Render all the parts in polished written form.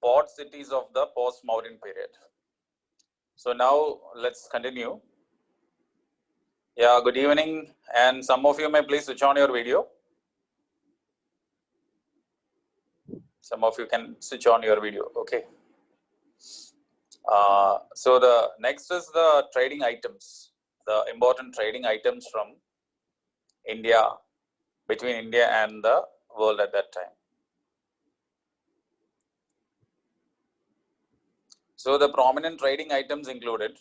port cities of the post-Mauryan period. So now let's continue. Yeah, good evening, and some of you may please switch on your video. Some of you can switch on your video, okay. So the next is the trading items, the important trading items from India, between India and the world at that time. So the prominent trading items included,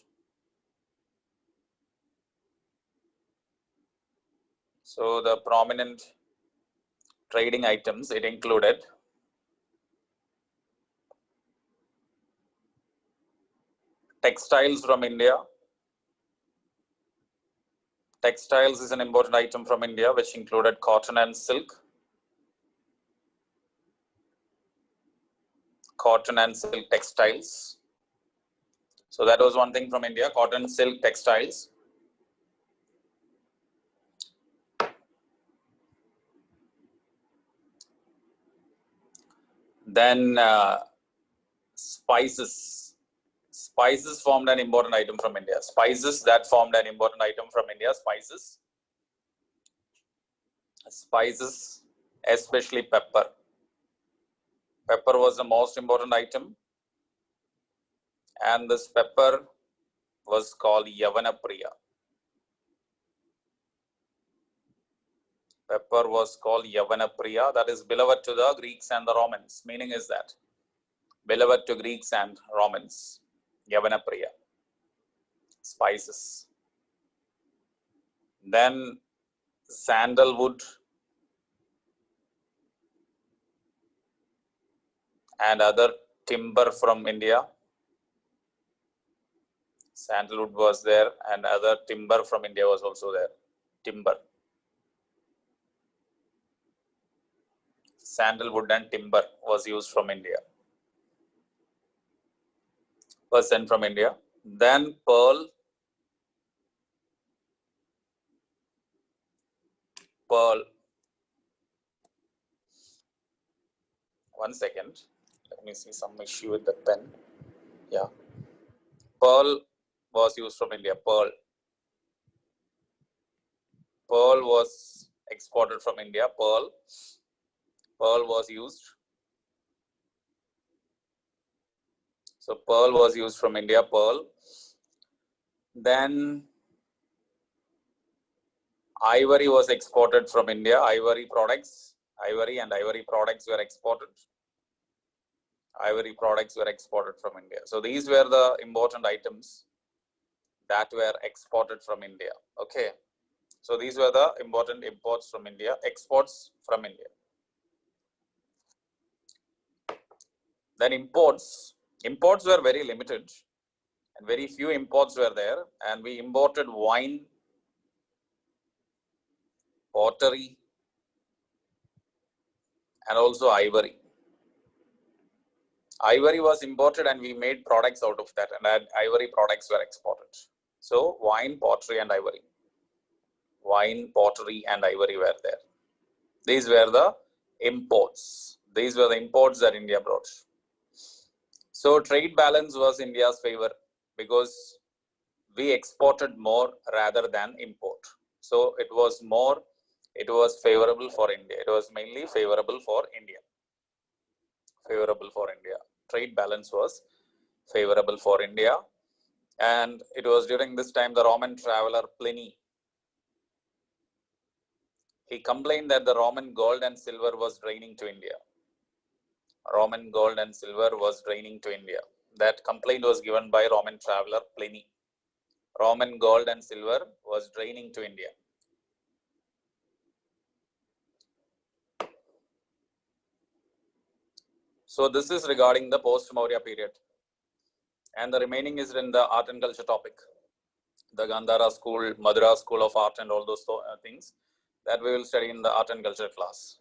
it included textiles from India. Textiles is an important item from India, which included cotton and silk. Cotton and silk textiles. So that was one thing from India, cotton, silk, textiles. Then spices. Spices formed an important item from India. Spices that formed an important item from India, spices. Spices, especially pepper. Pepper was the most important item. And this pepper was called Yavana Priya. Pepper was called Yavana Priya, that is beloved to the Greeks and the Romans. Meaning is that beloved to Greeks and Romans. Yavana Priya. Spices. Then sandalwood and other timber from India. Sandalwood was there and other timber from India was also there. Timber. Sandalwood and timber was used from India. Was sent from India. Then pearl. Pearl. One second. Let me see some issue with the pen. Yeah. Pearl was used from India. Pearl. Pearl was exported from India. Pearl. Pearl was used. So pearl was used from India. Pearl. Then ivory was exported from India. Ivory products. Ivory and ivory products were exported. Ivory products were exported from India. So these were the important items that were exported from India. Okay. So these were the important imports from India, exports from India. Then imports. Imports were very limited and very few imports were there, and we imported wine, pottery, and also ivory. Ivory was imported and we made products out of that, and ivory products were exported. So wine, pottery, and ivory. Wine, pottery, and ivory were there. These were the imports. These were the imports that India brought. So trade balance was India's favor because we exported more rather than import. So it was favorable for India. It was mainly favorable for India. Favorable for India. Trade balance was favorable for India. And it was during this time the Roman traveler Pliny, he complained that the Roman gold and silver was draining to India. Roman gold and silver was draining to India. That complaint was given by Roman traveler Pliny. Roman gold and silver was draining to India. So this is regarding the post-Maurya period. And the remaining is in the art and culture topic. The Gandhara school, Madras school of art and all those things that we will study in the art and culture class.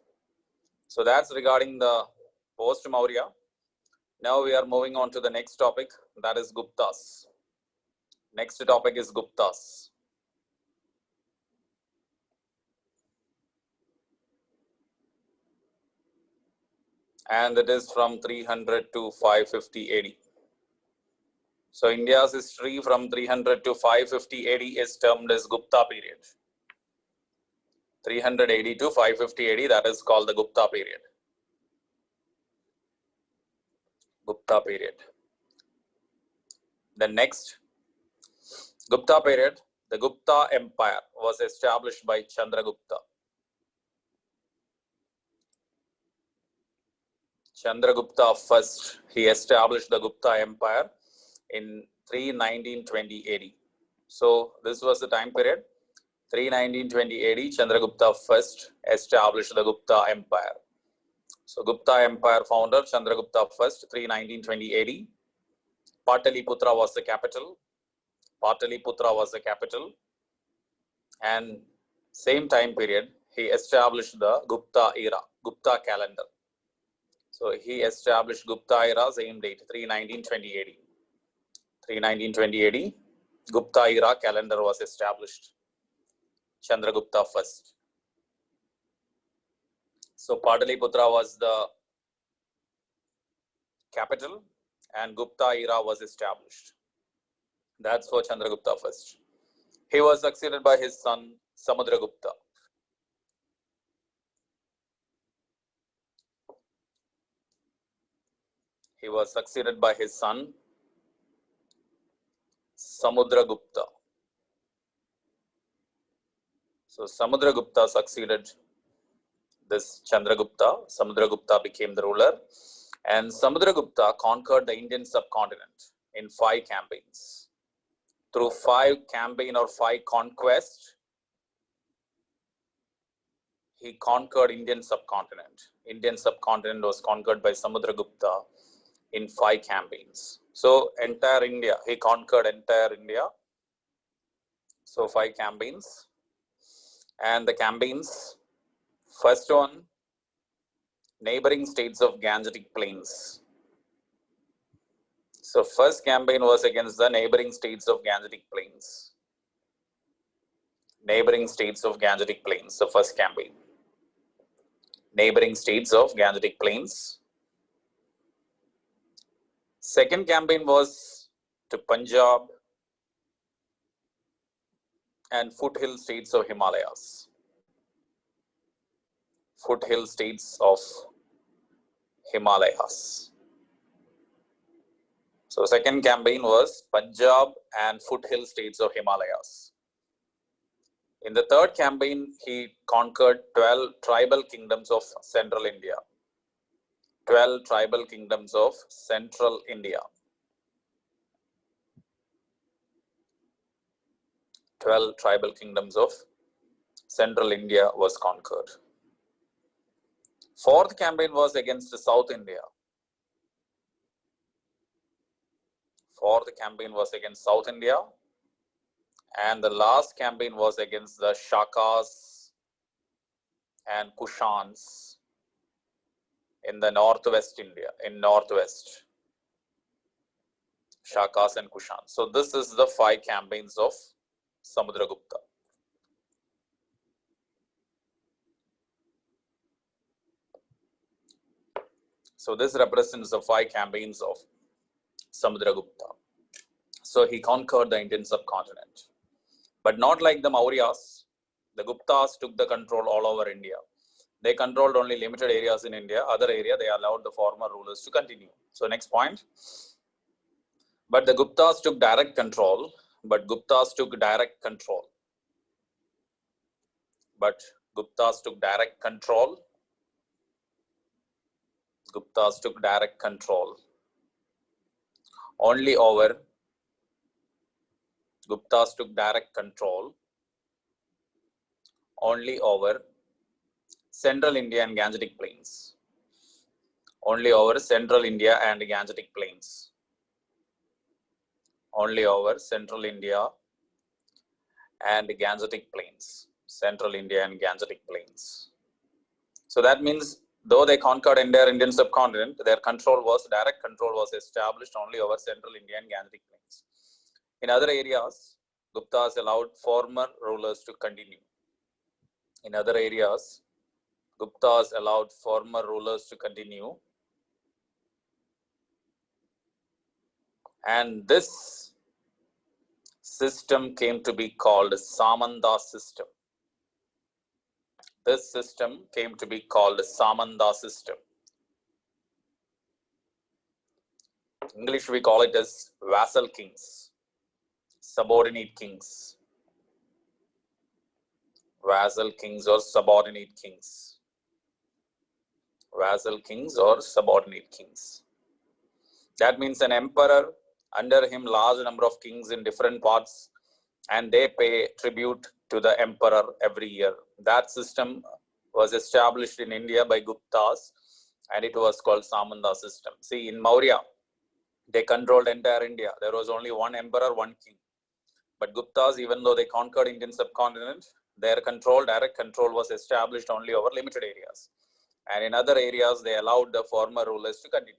So that's regarding the post-Maurya. Now we are moving on to the next topic, that is Guptas. Next topic is Guptas. and it is from 300 to 550 AD. So India's history from 300 to 550 AD is termed as Gupta period. 300 AD to 550 AD, that is called the Gupta period. Gupta period. The next Gupta period, the Gupta Empire was established by Chandragupta. Chandragupta first, he established the Gupta Empire in 319-20 AD. So this was the time period. 319-20 AD, Chandragupta first established the Gupta Empire. So Gupta Empire founder Chandragupta first, 319-20 AD. Pataliputra was the capital. Pataliputra was the capital. And same time period, he established the Gupta era, Gupta calendar. So he established Gupta era, same date, 319-20 AD. 319-20 AD, Gupta era calendar was established. Chandragupta first. So Pataliputra was the capital and Gupta era was established. That's for Chandragupta first. He was succeeded by his son Samudragupta. He was succeeded by his son Samudragupta. So Samudragupta succeeded this Chandragupta. Samudragupta became the ruler, and Samudragupta conquered the Indian subcontinent in 5 campaigns. Through 5 campaign or 5 conquests, he conquered Indian subcontinent. Indian subcontinent was conquered by Samudragupta in 5 campaigns. So entire India, he conquered entire India. So 5 campaigns. And the campaigns, first one, neighboring states of Gangetic Plains. So first campaign was against the neighboring states of Gangetic Plains. Neighboring states of Gangetic Plains, the first campaign. Neighboring states of Gangetic Plains. Second campaign was to Punjab and foothill states of Himalayas. Foothill states of Himalayas. So second campaign was Punjab and foothill states of Himalayas. In the third campaign, he conquered 12 tribal kingdoms of central India. 12 tribal kingdoms of central India. 12 tribal kingdoms of central India was conquered. Fourth campaign was against South India. Fourth campaign was against South India. And the last campaign was against the Shakas and Kushans in the northwest India, in northwest. Shakas and Kushans. So this is the 5 campaigns of Samudragupta. So this represents the 5 campaigns of Samudragupta. So he conquered the Indian subcontinent. But not like the Mauryas. The Guptas took the control all over India. They controlled only limited areas in India. Other area, they allowed the former rulers to continue. So next point. But the Guptas took direct control. But Guptas took direct control. But Guptas took direct control. Guptas took direct control only over. Guptas took direct control only over central India and Gangetic Plains. Only over central India and Gangetic Plains. Only over central India and Gangetic Plains. Central India and Gangetic Plains. So that means though they conquered entire Indian subcontinent, their control was, direct control was established only over central India and Gangetic Plains. In other areas, Guptas allowed former rulers to continue. In other areas, Guptas allowed former rulers to continue, And this system came to be called Samanta system. This system came to be called Samanta system. In English, we call it as vassal kings, subordinate kings. Vassal kings or subordinate kings. Vassal kings or subordinate kings. That means an emperor, under him large number of kings in different parts, and they pay tribute to the emperor every year. That system was established in India by Guptas, and it was called Samanta system. See, in Maurya, they controlled entire India. There was only one emperor, one king. But Guptas, even though they conquered Indian subcontinent, their control, direct control, was established only over limited areas. And in other areas, they allowed the former rulers to continue.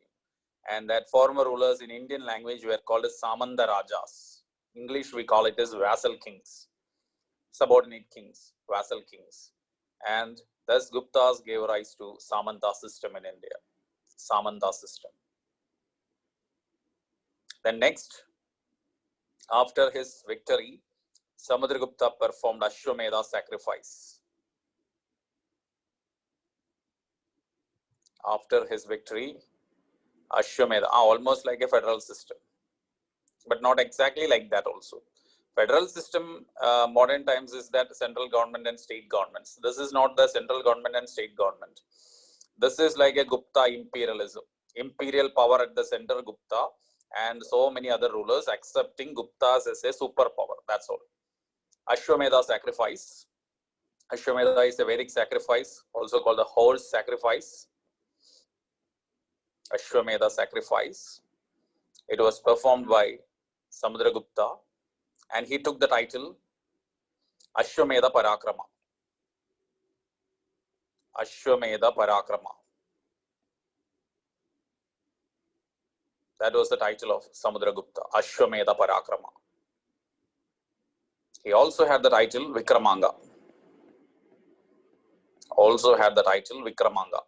And that former rulers in Indian language were called as Samanta Rajas. English, we call it as vassal kings, subordinate kings, vassal kings. And thus Guptas gave rise to Samanta system in India. Samanta system. Then next, after his victory, Samudragupta performed Ashwamedha sacrifice. After his victory, Ashwamedha, almost like a federal system, but not exactly like that also. Federal system, modern times, is that central government and state governments. This is not the central government and state government. This is like a Gupta imperialism. Imperial power at the center, Gupta, and so many other rulers accepting Guptas as a superpower. That's all. Ashwamedha sacrifice. Ashwamedha is a Vedic sacrifice, also called the horse sacrifice. Ashwamedha sacrifice. It was performed by Samudragupta, and he took the title Ashwamedha Parakrama. Ashwamedha Parakrama. That was the title of Samudragupta, Ashwamedha Parakrama. He also had the title Vikramanga. Also had the title Vikramanga.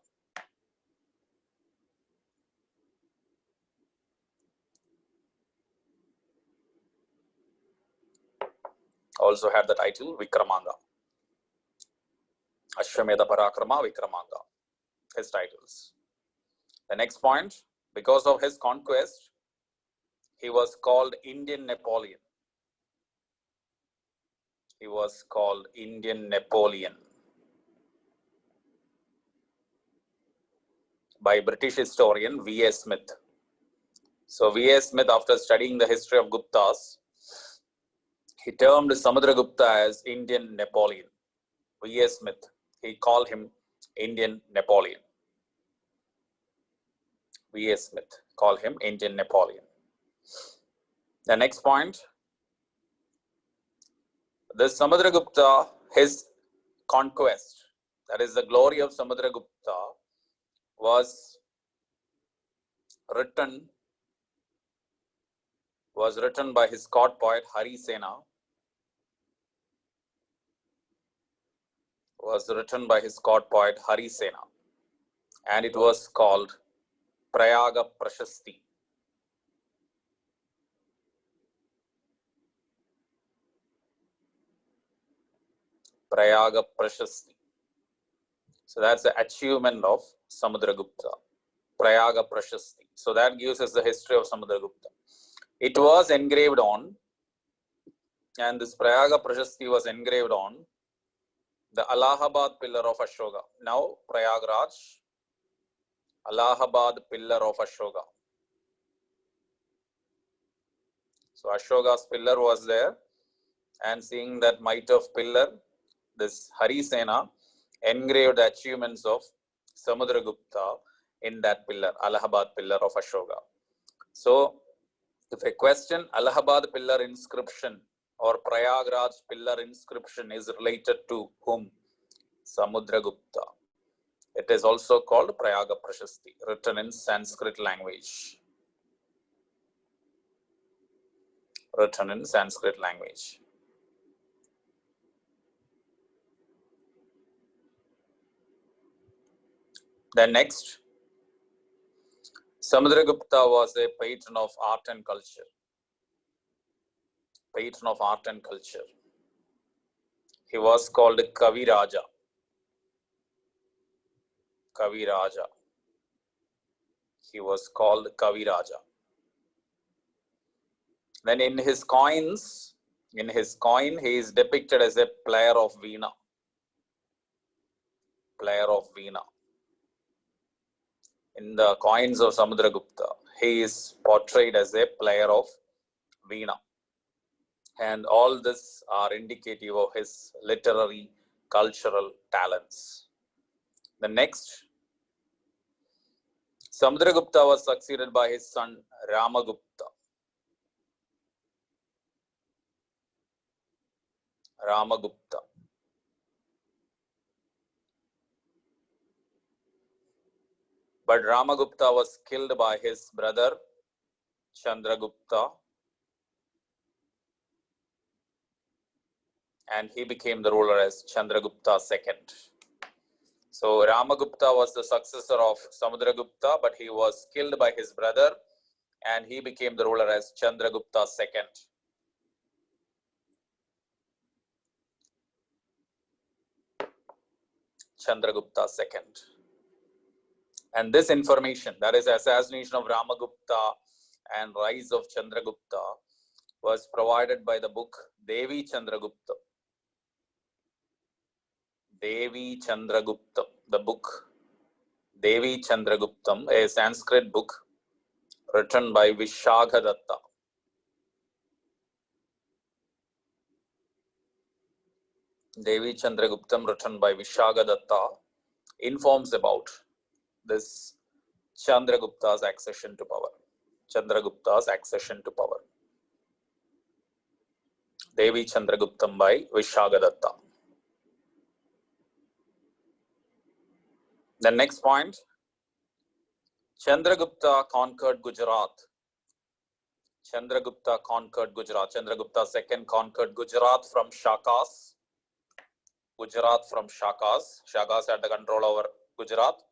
Also had the title Vikramanga. Ashwamedha Parakrama, Vikramanga. His titles. The next point, because of his conquest, he was called Indian Napoleon. He was called Indian Napoleon by British historian V.A. Smith. So V.A. Smith, after studying the history of Guptas, he termed Samudragupta as Indian Napoleon. V.A. Smith, he called him Indian Napoleon. V.A. Smith called him Indian Napoleon. The next point, this Samudragupta, his conquest, that is the glory of Samudragupta, was written by his court poet Hari Sena. And it was called Prayaga Prashasti. Prayaga Prashasti. So that's the achievement of Samudragupta. Prayaga Prashasti. So that gives us the history of Samudragupta. It was engraved on, and this Prayaga Prashasti was engraved on the Allahabad pillar of Ashoka. Now Prayagraj, Allahabad pillar of Ashoka. So Ashoka's pillar was there, and seeing that might of pillar, this Hari Sena engraved the achievements of Samudragupta in that pillar, Allahabad pillar of Ashoka. So if a question, Allahabad pillar inscription or Prayagraj pillar inscription is related to whom? Samudragupta. It is also called Prayaga Prashasti, written in Sanskrit language. Written in Sanskrit language. Then next, Samudragupta was a patron of art and culture. Patron of art and culture. He was called Kavi Raja. Kavi Raja. He was called Kavi Raja. Then in his coin, he is depicted as a player of Veena. Player of Veena. In the coins of Samudragupta, he is portrayed as a player of Veena. And all this are indicative of his literary, cultural talents. The next, Samudragupta was succeeded by his son Ramagupta. Ramagupta. But Ramagupta was killed by his brother Chandragupta, and he became the ruler as Chandragupta II. So Ramagupta was the successor of Samudragupta, but he was killed by his brother, and he became the ruler as Chandragupta II. Chandragupta II. And this information, that is assassination of Ramagupta and rise of Chandragupta, was provided by the book Devi Chandragupta. Devi Chandragupta, the book Devi Chandraguptam, a Sanskrit book written by Vishakhadatta. Devi Chandraguptam, written by Vishakhadatta, informs about this Chandragupta's accession to power. Chandragupta's accession to power. Devi Chandraguptam by Vishakhadatta. The next point, Chandragupta conquered Gujarat. Chandragupta conquered Gujarat. Chandragupta II conquered Gujarat from Shakas. Gujarat from Shakas. Shakas had the control over Gujarat.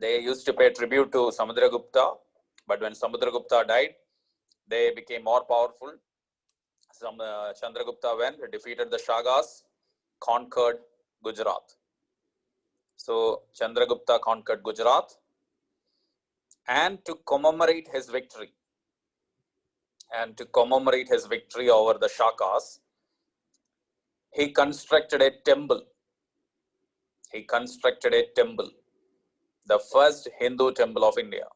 They used to pay tribute to Samudragupta, but when Samudragupta died, they became more powerful. Chandragupta went, defeated the Shagas, conquered Gujarat. So Chandragupta conquered Gujarat, and to commemorate his victory, over the Shakas, he constructed a temple. The first Hindu temple of India.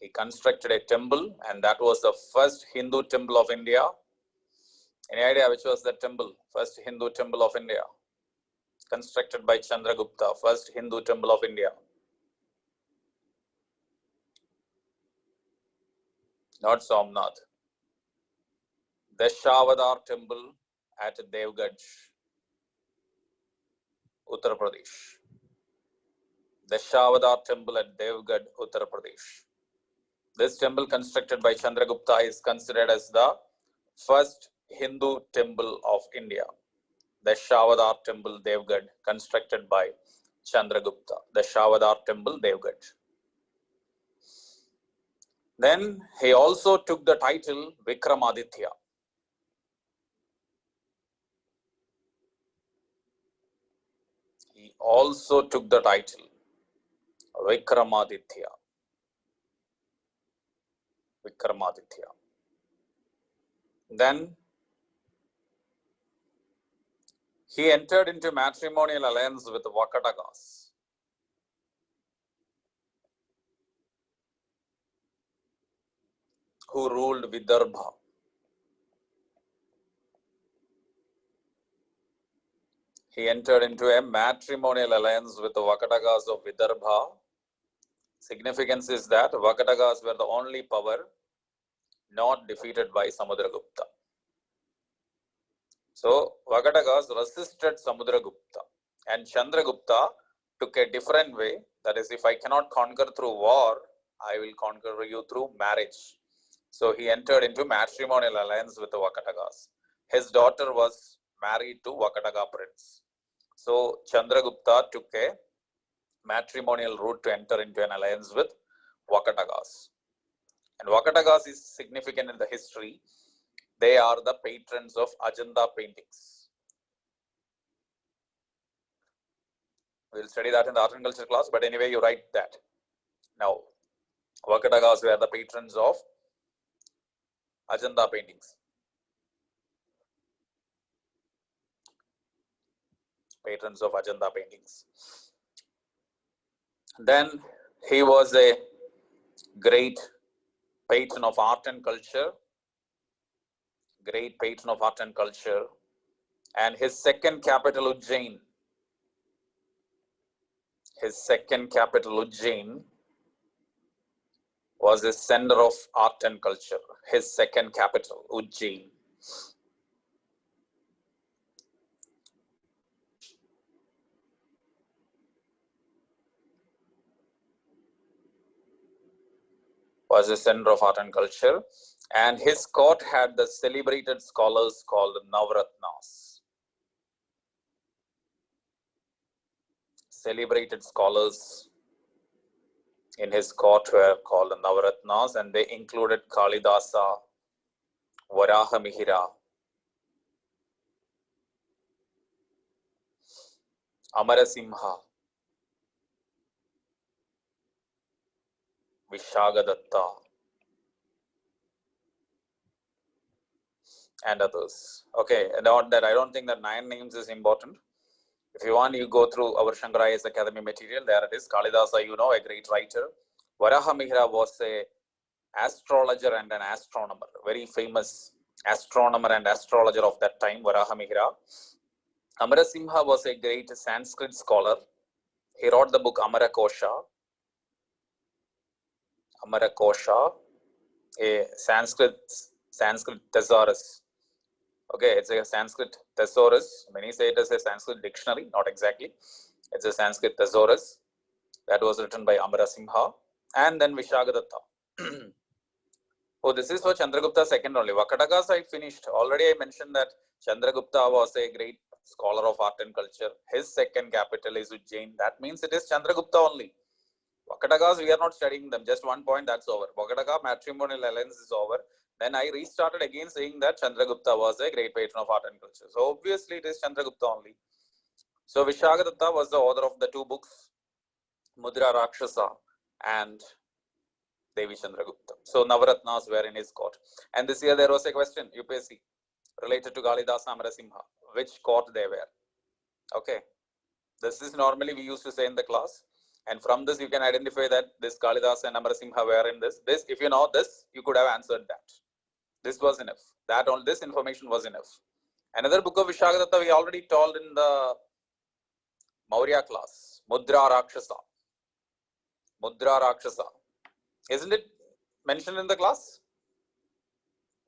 He constructed a temple, and that was the first Hindu temple of India. Any idea which was the temple? First Hindu temple of India. Constructed by Chandragupta, first Hindu temple of India. Not Somnath. Dashavadar temple at Devgad, Uttar Pradesh. Dashavadar temple at Devgad, Uttar Pradesh. This temple constructed by Chandragupta is considered as the first Hindu temple of India. Dashavadar temple, Devgad, constructed by Chandragupta. Dashavadar temple, Devgad. Then he also took the title Vikramaditya. He also took the title Vikramaditya. Vikramaditya. Then he entered into matrimonial alliance with Vakatagas. Who ruled Vidarbha. He entered into a matrimonial alliance with the Vakatagas of Vidarbha. Significance is that Vakatagas were the only power not defeated by Samudragupta. So Vakatagas resisted Samudragupta, and Chandragupta took a different way. That is, if I cannot conquer through war, I will conquer you through marriage. So he entered into matrimonial alliance with the Vakatagas. His daughter was married to Vakataga prince. So Chandragupta took a matrimonial route to enter into an alliance with Vakatagas. And Vakatagas is significant in the history. They are the patrons of Ajanta paintings. We'll study that in the art and culture class, but anyway, you write that. Now, Vakatagas were the patrons of Ajanta paintings. Patrons of Ajanta paintings. Then he was a great patron of art and culture. Great patron of art and culture. And his second capital, Ujjain. His second capital, Ujjain, was the center of art and culture. His second capital, Ujjain. Was the center of art and culture. And his court had the celebrated scholars called Navaratnas. Celebrated scholars in his court were called Navaratnas, and they included Kalidasa, Varahamihira, Amarasimha, Vishagadatta, and others. Okay, not that I don't think that 9 names is important. If you want, you go through our Shankarayas Academy material. There it is. Kalidasa, you know, a great writer. Varahamihira was a astrologer and an astronomer, very famous astronomer and astrologer of that time, Varahamihira. Amarasimha was a great Sanskrit scholar. He wrote the book Amarakosha. Amarakosha, a Sanskrit thesaurus. Okay, it's a Sanskrit thesaurus. Many say it is a Sanskrit dictionary, not exactly. It's a Sanskrit thesaurus that was written by Amarasimha. And then Vishagadatta. Oh, this is for Chandragupta second only. Vakatagas I finished. Already I mentioned that Chandragupta was a great scholar of art and culture. His second capital is Ujjain. That means it is Chandragupta only. Vakatagas, we are not studying them. Just 1 point, that's over. Vakataka matrimonial alliance is over. Then I restarted again saying that Chandragupta was a great patron of art and culture. So obviously it is Chandragupta only. So Vishagadatta was the author of the 2 books, Mudra Rakshasa and Devi Chandragupta. So Navaratnas were in his court. And this year there was a question, UPSC, related to Kalidasa Amarasimha, which court they were. Okay. This is normally we used to say in the class. And from this, you can identify that this Kalidasa and Amarasimha were in this. This, if you know this, you could have answered that. This was enough. That all this information was enough. Another book of Vishagadatta we already told in the Maurya class, Mudra Rakshasa. Mudra Rakshasa. Isn't it mentioned in the class?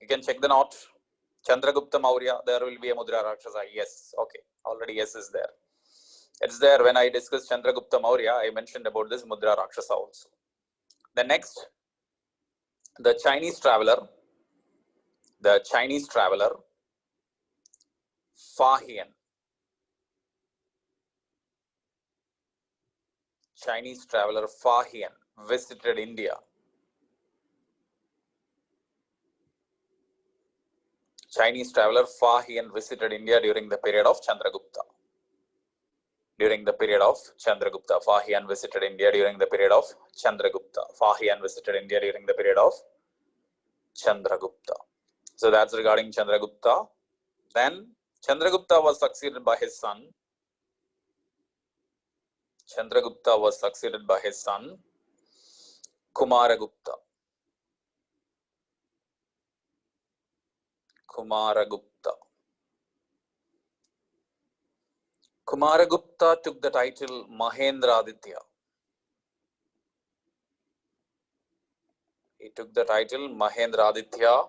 You can check the note. Chandragupta Maurya, there will be a Mudra Rakshasa. Yes. Okay. Already yes is there. It's there. When I discussed Chandragupta Maurya, I mentioned about this Mudra Rakshasa also. The next, the Chinese traveler, Fa Hien. Chinese traveler Fa Hien visited India. Chinese traveler Fa Hien visited India during the period of Chandragupta. During the period of Chandragupta, Fa Hien visited India during the period of Chandragupta. Fa Hien visited India during the period of Chandragupta. So that's regarding Chandragupta. Then Chandragupta was succeeded by his son. Chandragupta was succeeded by his son, Kumaragupta. Kumaragupta. Kumaragupta took the title Mahendraditya. He took the title Mahendraditya.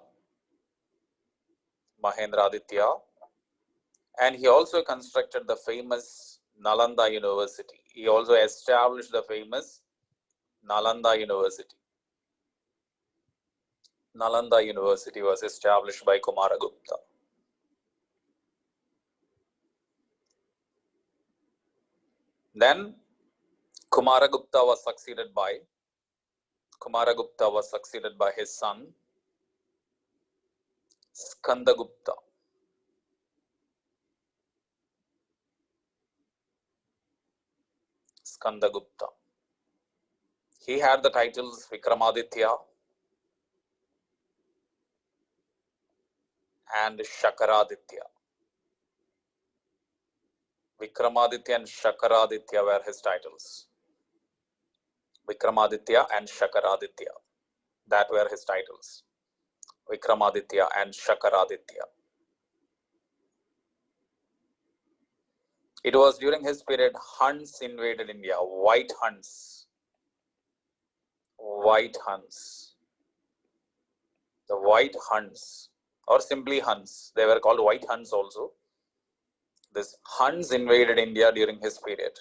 And he also constructed the famous Nalanda University. He also established the famous Nalanda University. Nalanda University was established by Kumaragupta. Then Kumaragupta was succeeded by his son Skandagupta. Skandagupta. He had the titles Vikramaditya and Shakaraditya. Vikramaditya and Shakaraditya were his titles. Vikramaditya and Shakaraditya. That were his titles. Vikramaditya and Shakaraditya. It was during his period Huns invaded India. White Huns. White Huns. The White Huns, or simply Huns. They were called White Huns also. This Huns invaded India during his period.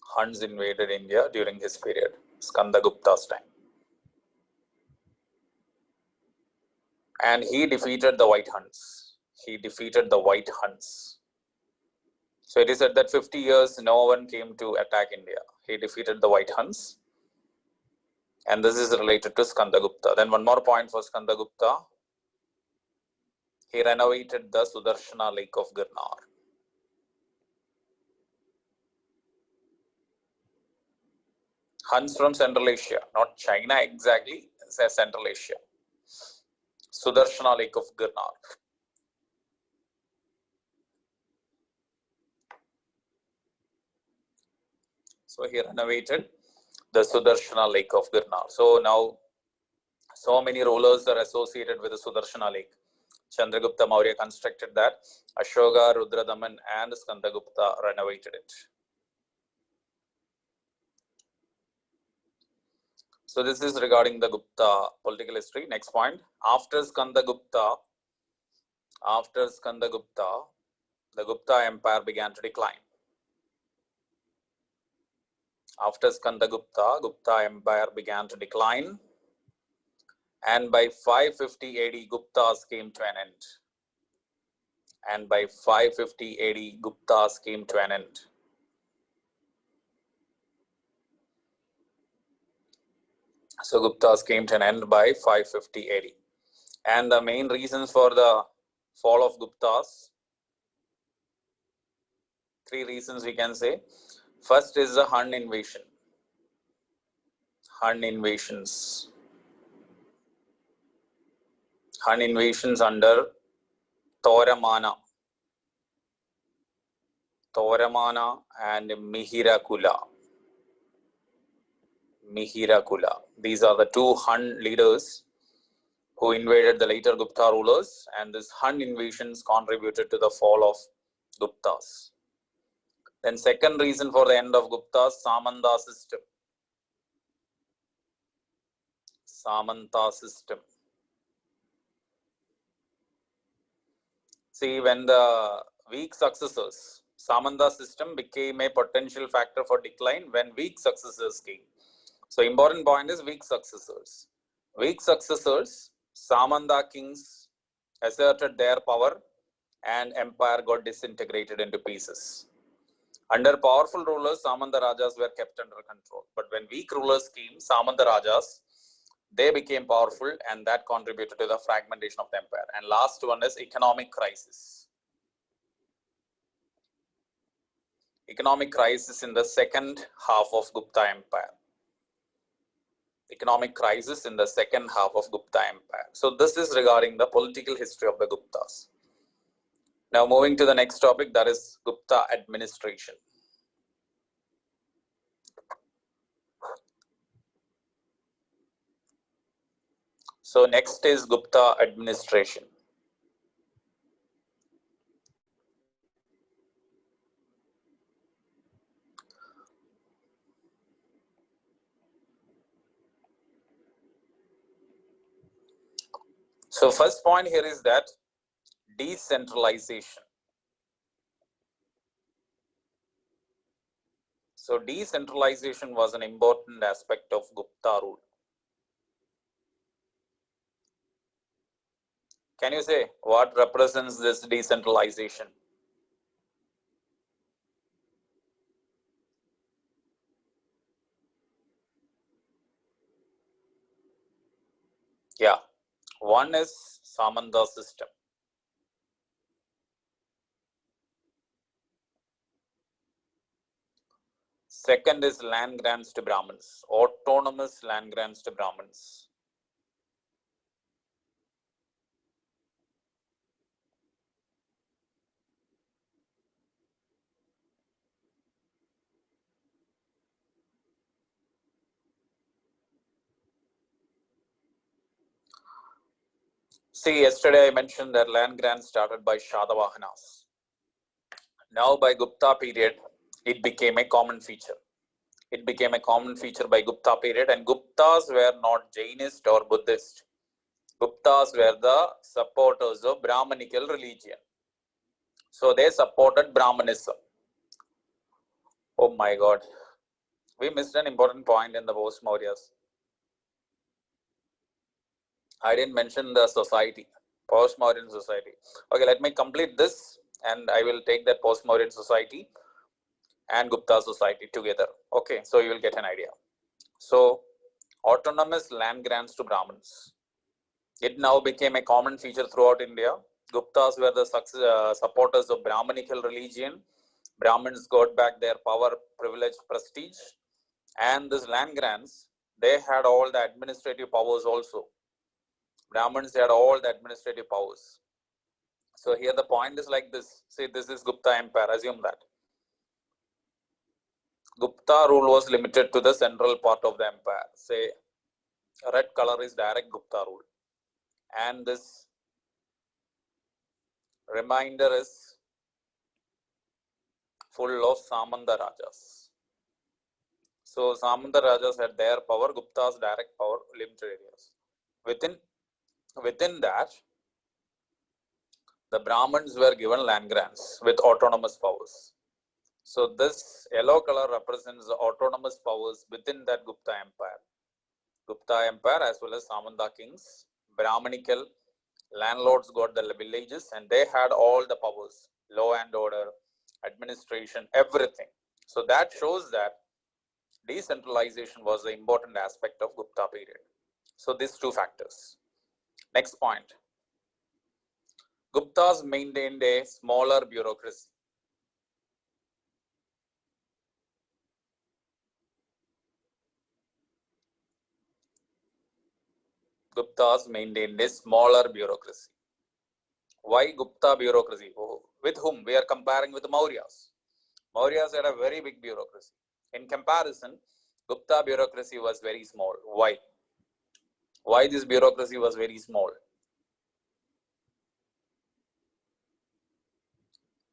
Huns invaded India during his period, Skandagupta's time. And he defeated the White Huns. He defeated the White Huns. So it is said that 50 years no one came to attack India. He defeated the White Huns. And this is related to Skandagupta. Then one more point for Skandagupta. He renovated the Sudarshana Lake of Girnar. Huns from Central Asia, not China exactly, it's Central Asia. Sudarshana Lake of Girnar. So he renovated the Sudarshana Lake of Girnar. So now so many rulers are associated with the Sudarshana Lake. Chandragupta Maurya constructed that. Ashoka, Rudradaman and Skandagupta renovated it. So this is regarding the Gupta political history. Next point. After Skandagupta, the Gupta Empire began to decline. After Skandagupta, Gupta Empire began to decline. And by 550 AD, Guptas came to an end. And by 550 AD, Guptas came to an end. So Guptas came to an end by 550 AD. And the main reasons for the fall of Guptas, 3 reasons we can say. First is the Hun invasion. Hun invasions. Hun invasions under Toramana and Mihirakula. These are the 2 Hun leaders who invaded the later Gupta rulers, and this Hun invasions contributed to the fall of Guptas. Then second reason for the end of Guptas, Samanta system. Samanta system. See, when the weak successors, Samanta system became a potential factor for decline when weak successors came. So important point is weak successors. Weak successors, Samanta kings asserted their power and empire got disintegrated into pieces. Under powerful rulers, Samanta Rajas were kept under control. But when weak rulers came, Samanta Rajas, they became powerful and that contributed to the fragmentation of the empire. And last one is economic crisis. Economic crisis in the second half of Gupta Empire. Economic crisis in the second half of Gupta Empire. So this is regarding the political history of the Guptas. Now moving to the next topic, that is Gupta administration. So next is Gupta administration. So first point here is that decentralization. So decentralization was an important aspect of Gupta rule. Can you say what represents this decentralization? One is Samanta system. Second is land grants to Brahmins, autonomous land grants to Brahmins. See, yesterday I mentioned that land grants started by Shatavahanas. Now by Gupta period, it became a common feature. It became a common feature by Gupta period, and Guptas were not Jainist or Buddhist. Guptas were the supporters of Brahmanical religion. So they supported Brahmanism. Oh my God. We missed an important point in the post-Mauryas. I didn't mention the society, post-Mauryan society. Okay, let me complete this and I will take that post-Mauryan society and Gupta society together. Okay, so you will get an idea. So, autonomous land grants to Brahmins. It now became a common feature throughout India. Guptas were the supporters of Brahmanical religion. Brahmins got back their power, privilege, prestige. And this land grants, they had all the administrative powers also. Brahmins had all the administrative powers. So here the point is like this. See, this is Gupta Empire. Assume that. Gupta rule was limited to the central part of the empire. Say, red color is direct Gupta rule. And this remainder is full of Samanta Rajas. So Samanta Rajas had their power, Gupta's direct power, limited areas. Within that, the Brahmins were given land grants with autonomous powers. So this yellow color represents the autonomous powers within that Gupta Empire. Gupta Empire as well as Samanta kings, Brahmanical landlords got the villages and they had all the powers, law and order, administration, everything. So that shows that decentralization was the important aspect of Gupta period. So these two factors. Next point. Guptas maintained a smaller bureaucracy. Guptas maintained a smaller bureaucracy. Why Gupta bureaucracy? With whom? We are comparing with the Mauryas. Mauryas had a very big bureaucracy. In comparison, Gupta bureaucracy was very small. Why? Why this bureaucracy was very small?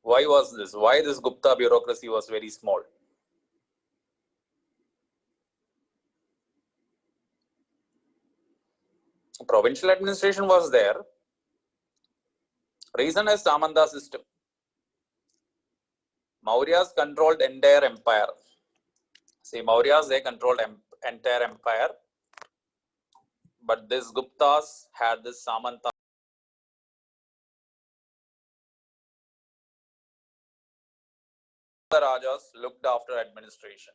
Why was this? Why this Gupta bureaucracy was very small? Provincial administration was there. Reason is Samanta system. Mauryas controlled entire empire. See, Mauryas, they controlled entire empire. But this Guptas had this Samanta. The Rajas looked after administration.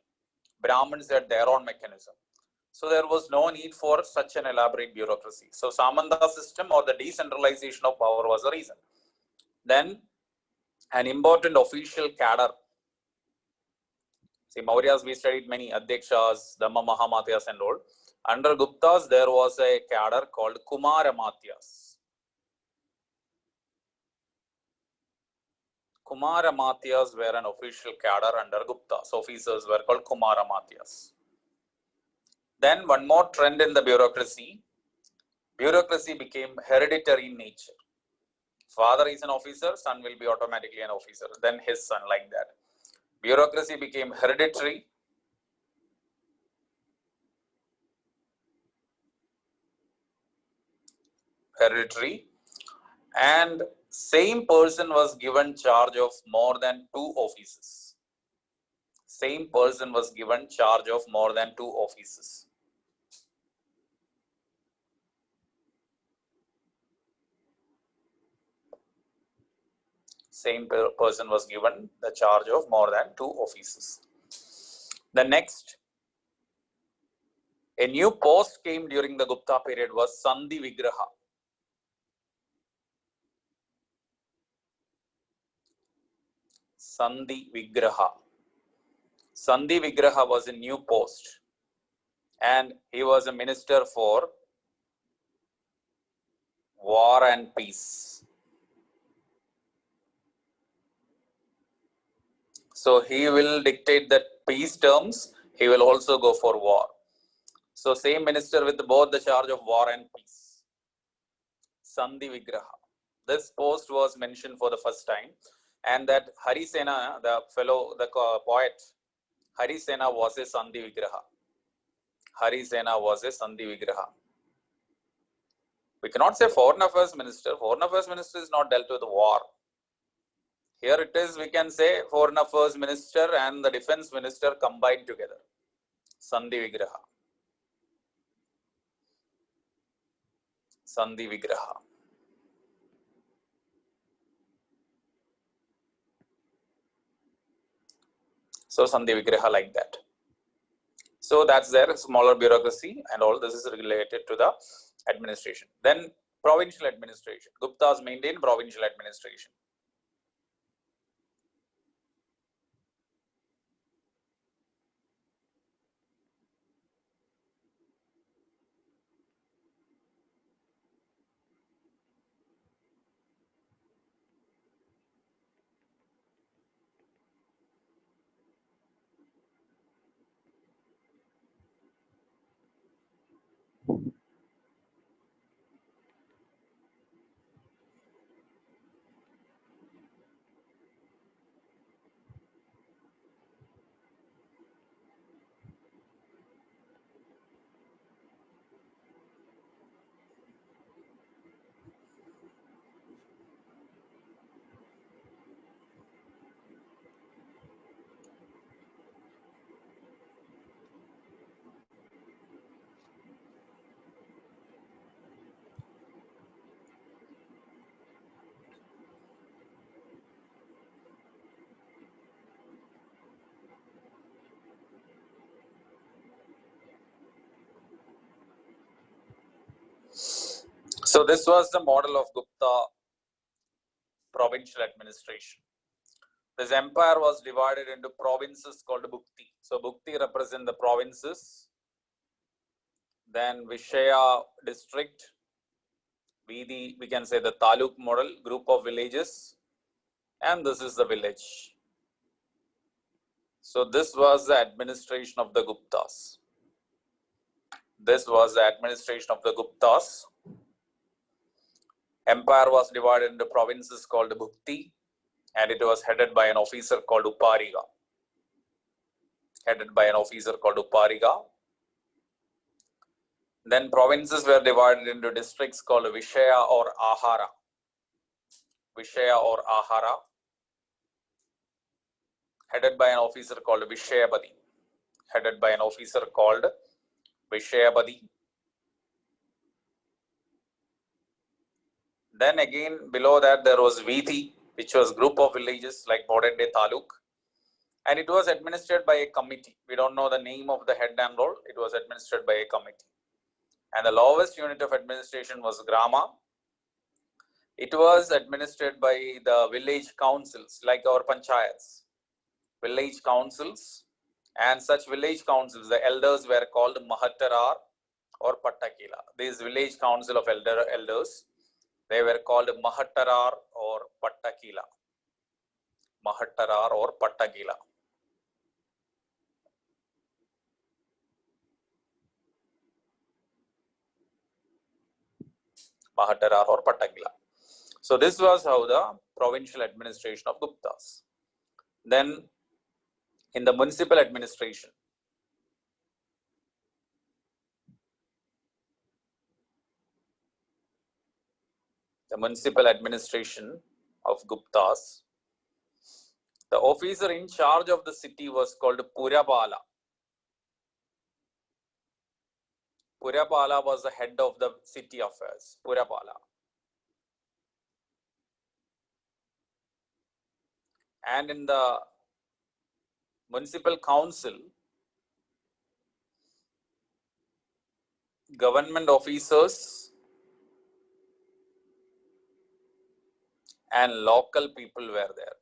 Brahmins had their own mechanism. So there was no need for such an elaborate bureaucracy. So Samanta system or the decentralization of power was the reason. Then an important official cadre. See, Mauryas, we studied many Adhyakshas, Dhamma Mahamatyas and all. Under Guptas, there was a cadre called Kumaramatyas. Kumaramatyas were an official cadre under Guptas. Officers were called Kumaramatyas. Then one more trend in the bureaucracy. Bureaucracy became hereditary in nature. Father is an officer, son will be automatically an officer. Then his son, like that. Bureaucracy became hereditary. And same person was given charge of more than 2 offices. Same person was given charge of more than 2 offices. Same person was given the charge of more than 2 offices. The next, a new post came during the Gupta period was Sandhi Vigraha. Sandhi Vigraha. Sandhi Vigraha was a new post, and he was a minister for war and peace. So he will dictate the peace terms, he will also go for war. So same minister with both the charge of war and peace. Sandhi Vigraha. This post was mentioned for the first time, and that Harisena, the poet, Harisena was a Sandhi Vigraha. Harisena was a Sandhi Vigraha. We cannot say Foreign Affairs Minister. Foreign Affairs Minister is not dealt with war. Here it is, we can say Foreign Affairs Minister and the Defense Minister combined together. Sandhi Vigraha. Sandhi Vigraha. So Sandhi Vigraha like that. So that's their smaller bureaucracy, and all this is related to the administration. Then provincial administration. Guptas maintained provincial administration. So this was the model of Gupta provincial administration. This empire was divided into provinces called Bhukti. So Bhukti represent the provinces. Then Vishaya district, we can say the Taluk model, group of villages, and this is the village. So this was the administration of the Guptas. This was the administration of the Guptas. Empire was divided into provinces called Bhukti, and it was headed by an officer called Upariga. Headed by an officer called Upariga. Then provinces were divided into districts called Vishaya or Ahara. Vishaya or Ahara. Headed by an officer called Vishayapati. Headed by an officer called Vishayapati. Then again below that there was Vithi, which was group of villages like modern day Taluk. And it was administered by a committee. We don't know the name of the head and all. It was administered by a committee. And the lowest unit of administration was Grama. It was administered by the village councils like our panchayats. Village councils, and such village councils, the elders were called Mahattarar or Pattakila. These village council of elders, they were called Mahattarar or Pattakila. Mahattarar or Pattakila. Mahattarar or Pattakila. So this was how the provincial administration of Guptas. Then in the municipal administration, the municipal administration of Guptas, the officer in charge of the city was called Purapala. Purapala was the head of the city affairs. Purapala. And in the municipal council, government officers and local people were there.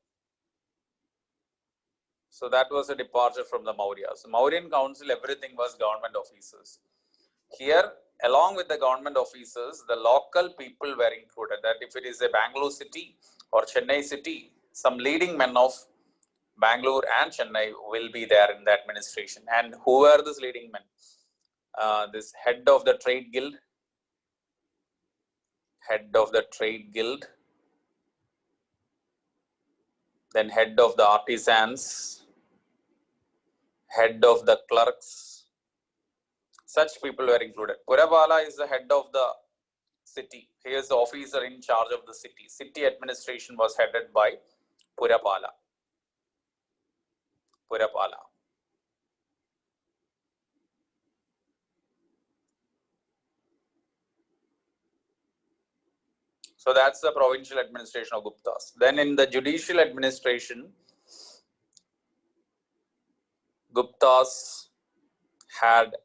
So that was a departure from the Mauryas. Mauryan council, everything was government officers. Here, along with the government officers, the local people were included. That if it is a Bangalore city or Chennai city, some leading men of Bangalore and Chennai will be there in the administration. And who are these leading men? This head of the trade guild, then head of the artisans, head of the clerks. Such people were included. Purabala is the head of the city. He is the officer in charge of the city. City administration was headed by Purapala. So that's the provincial administration of Guptas. Then in the judicial administration, Guptas had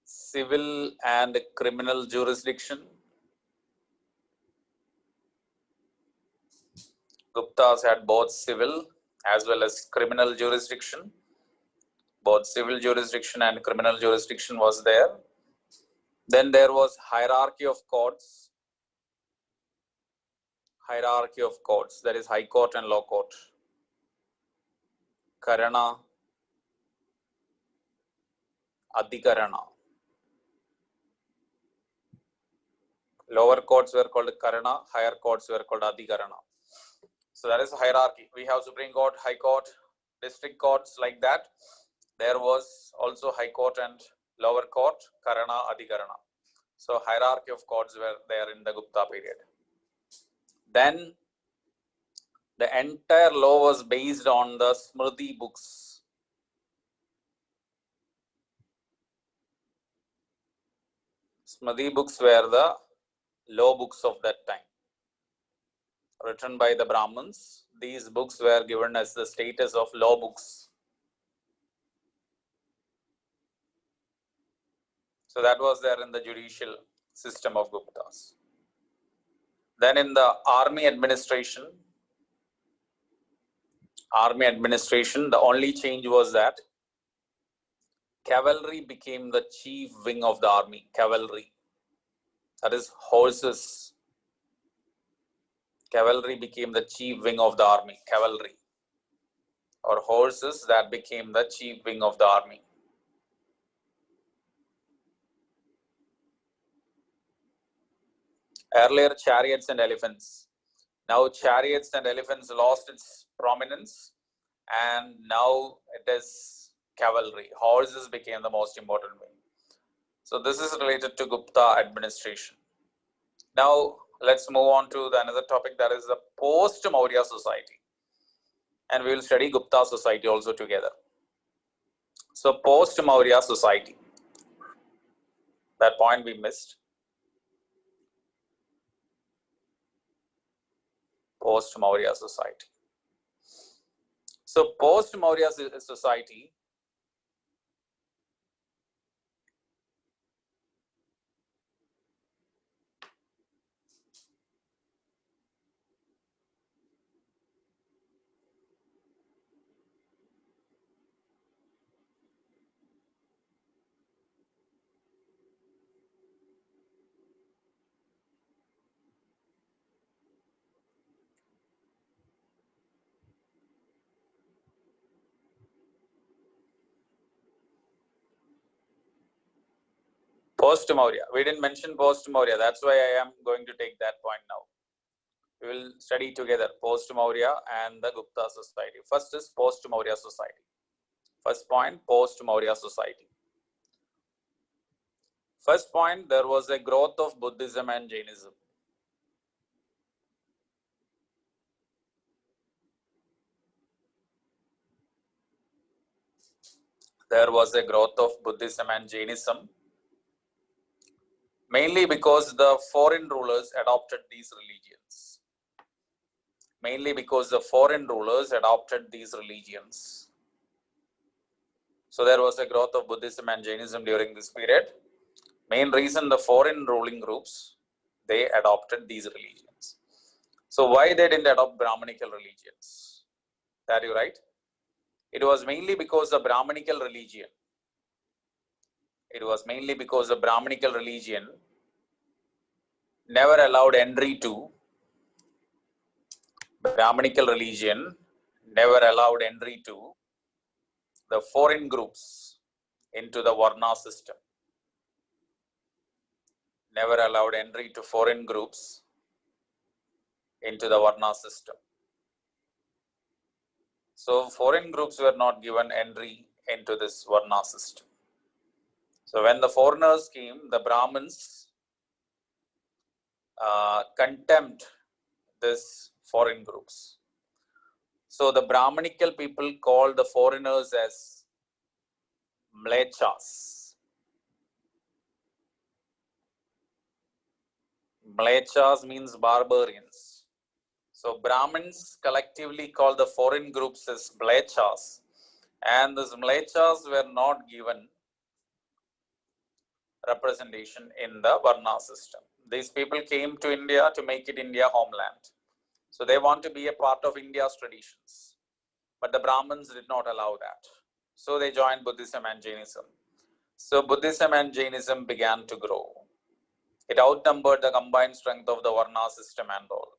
civil and criminal jurisdiction. Guptas had both civil as well as criminal jurisdiction. Both civil jurisdiction and criminal jurisdiction was there. Then there was hierarchy of courts. That is high court and low court. Karana, Adhikarana. Lower courts were called Karana, higher courts were called Adhikarana. So that is hierarchy. We have Supreme Court, High Court, district courts like that. There was also High Court and lower court, Karana, Adhikarana. So hierarchy of courts were there in the Gupta period. Then the entire law was based on the Smriti books. Smriti books were the law books of that time, written by the Brahmins. These books were given as the status of law books. So that was there in the judicial system of Guptas. Then in the army administration, the only change was that cavalry became the chief wing of the army. Cavalry, that is horses. Cavalry became the chief wing of the army. Cavalry or horses, that became the chief wing of the army. Earlier, chariots and elephants. Now chariots and elephants lost its prominence, and now it is cavalry. Horses became the most important wing. So this is related to Gupta administration. Now let's move on to the another topic, that is the post-Maurya society. And we will study Gupta society also together. So post-Maurya society, that point we missed. Post-Maurya society. So post-Maurya society, post-Maurya. We didn't mention post-Maurya. That's why I am going to take that point now. We will study together post-Maurya and the Gupta society. First is post-Maurya society. First point, post-Maurya society. First point, there was a growth of Buddhism and Jainism. There was a growth of Buddhism and Jainism, mainly because the foreign rulers adopted these religions. So there was a growth of Buddhism and Jainism during this period. Main reason, the foreign ruling groups, they adopted these religions. So why they didn't adopt Brahmanical religions? That you right? It was mainly because of Brahmanical religion. It was mainly because the Brahmanical religion never allowed entry to Brahmanical religion never allowed entry to the foreign groups into the Varna system. Never allowed entry to foreign groups into the Varna system. So foreign groups were not given entry into this Varna system. So when the foreigners came, the Brahmins contempt this foreign groups. So the Brahmanical people called the foreigners as Mlechas. Mlechas means barbarians. So Brahmins collectively call the foreign groups as Mlechas, and these Mlechas were not given representation in the Varna system. These people came to India to make it India homeland. So they want to be a part of India's traditions. But the Brahmins did not allow that. So they joined Buddhism and Jainism. So Buddhism and Jainism began to grow. It outnumbered the combined strength of the Varna system and all.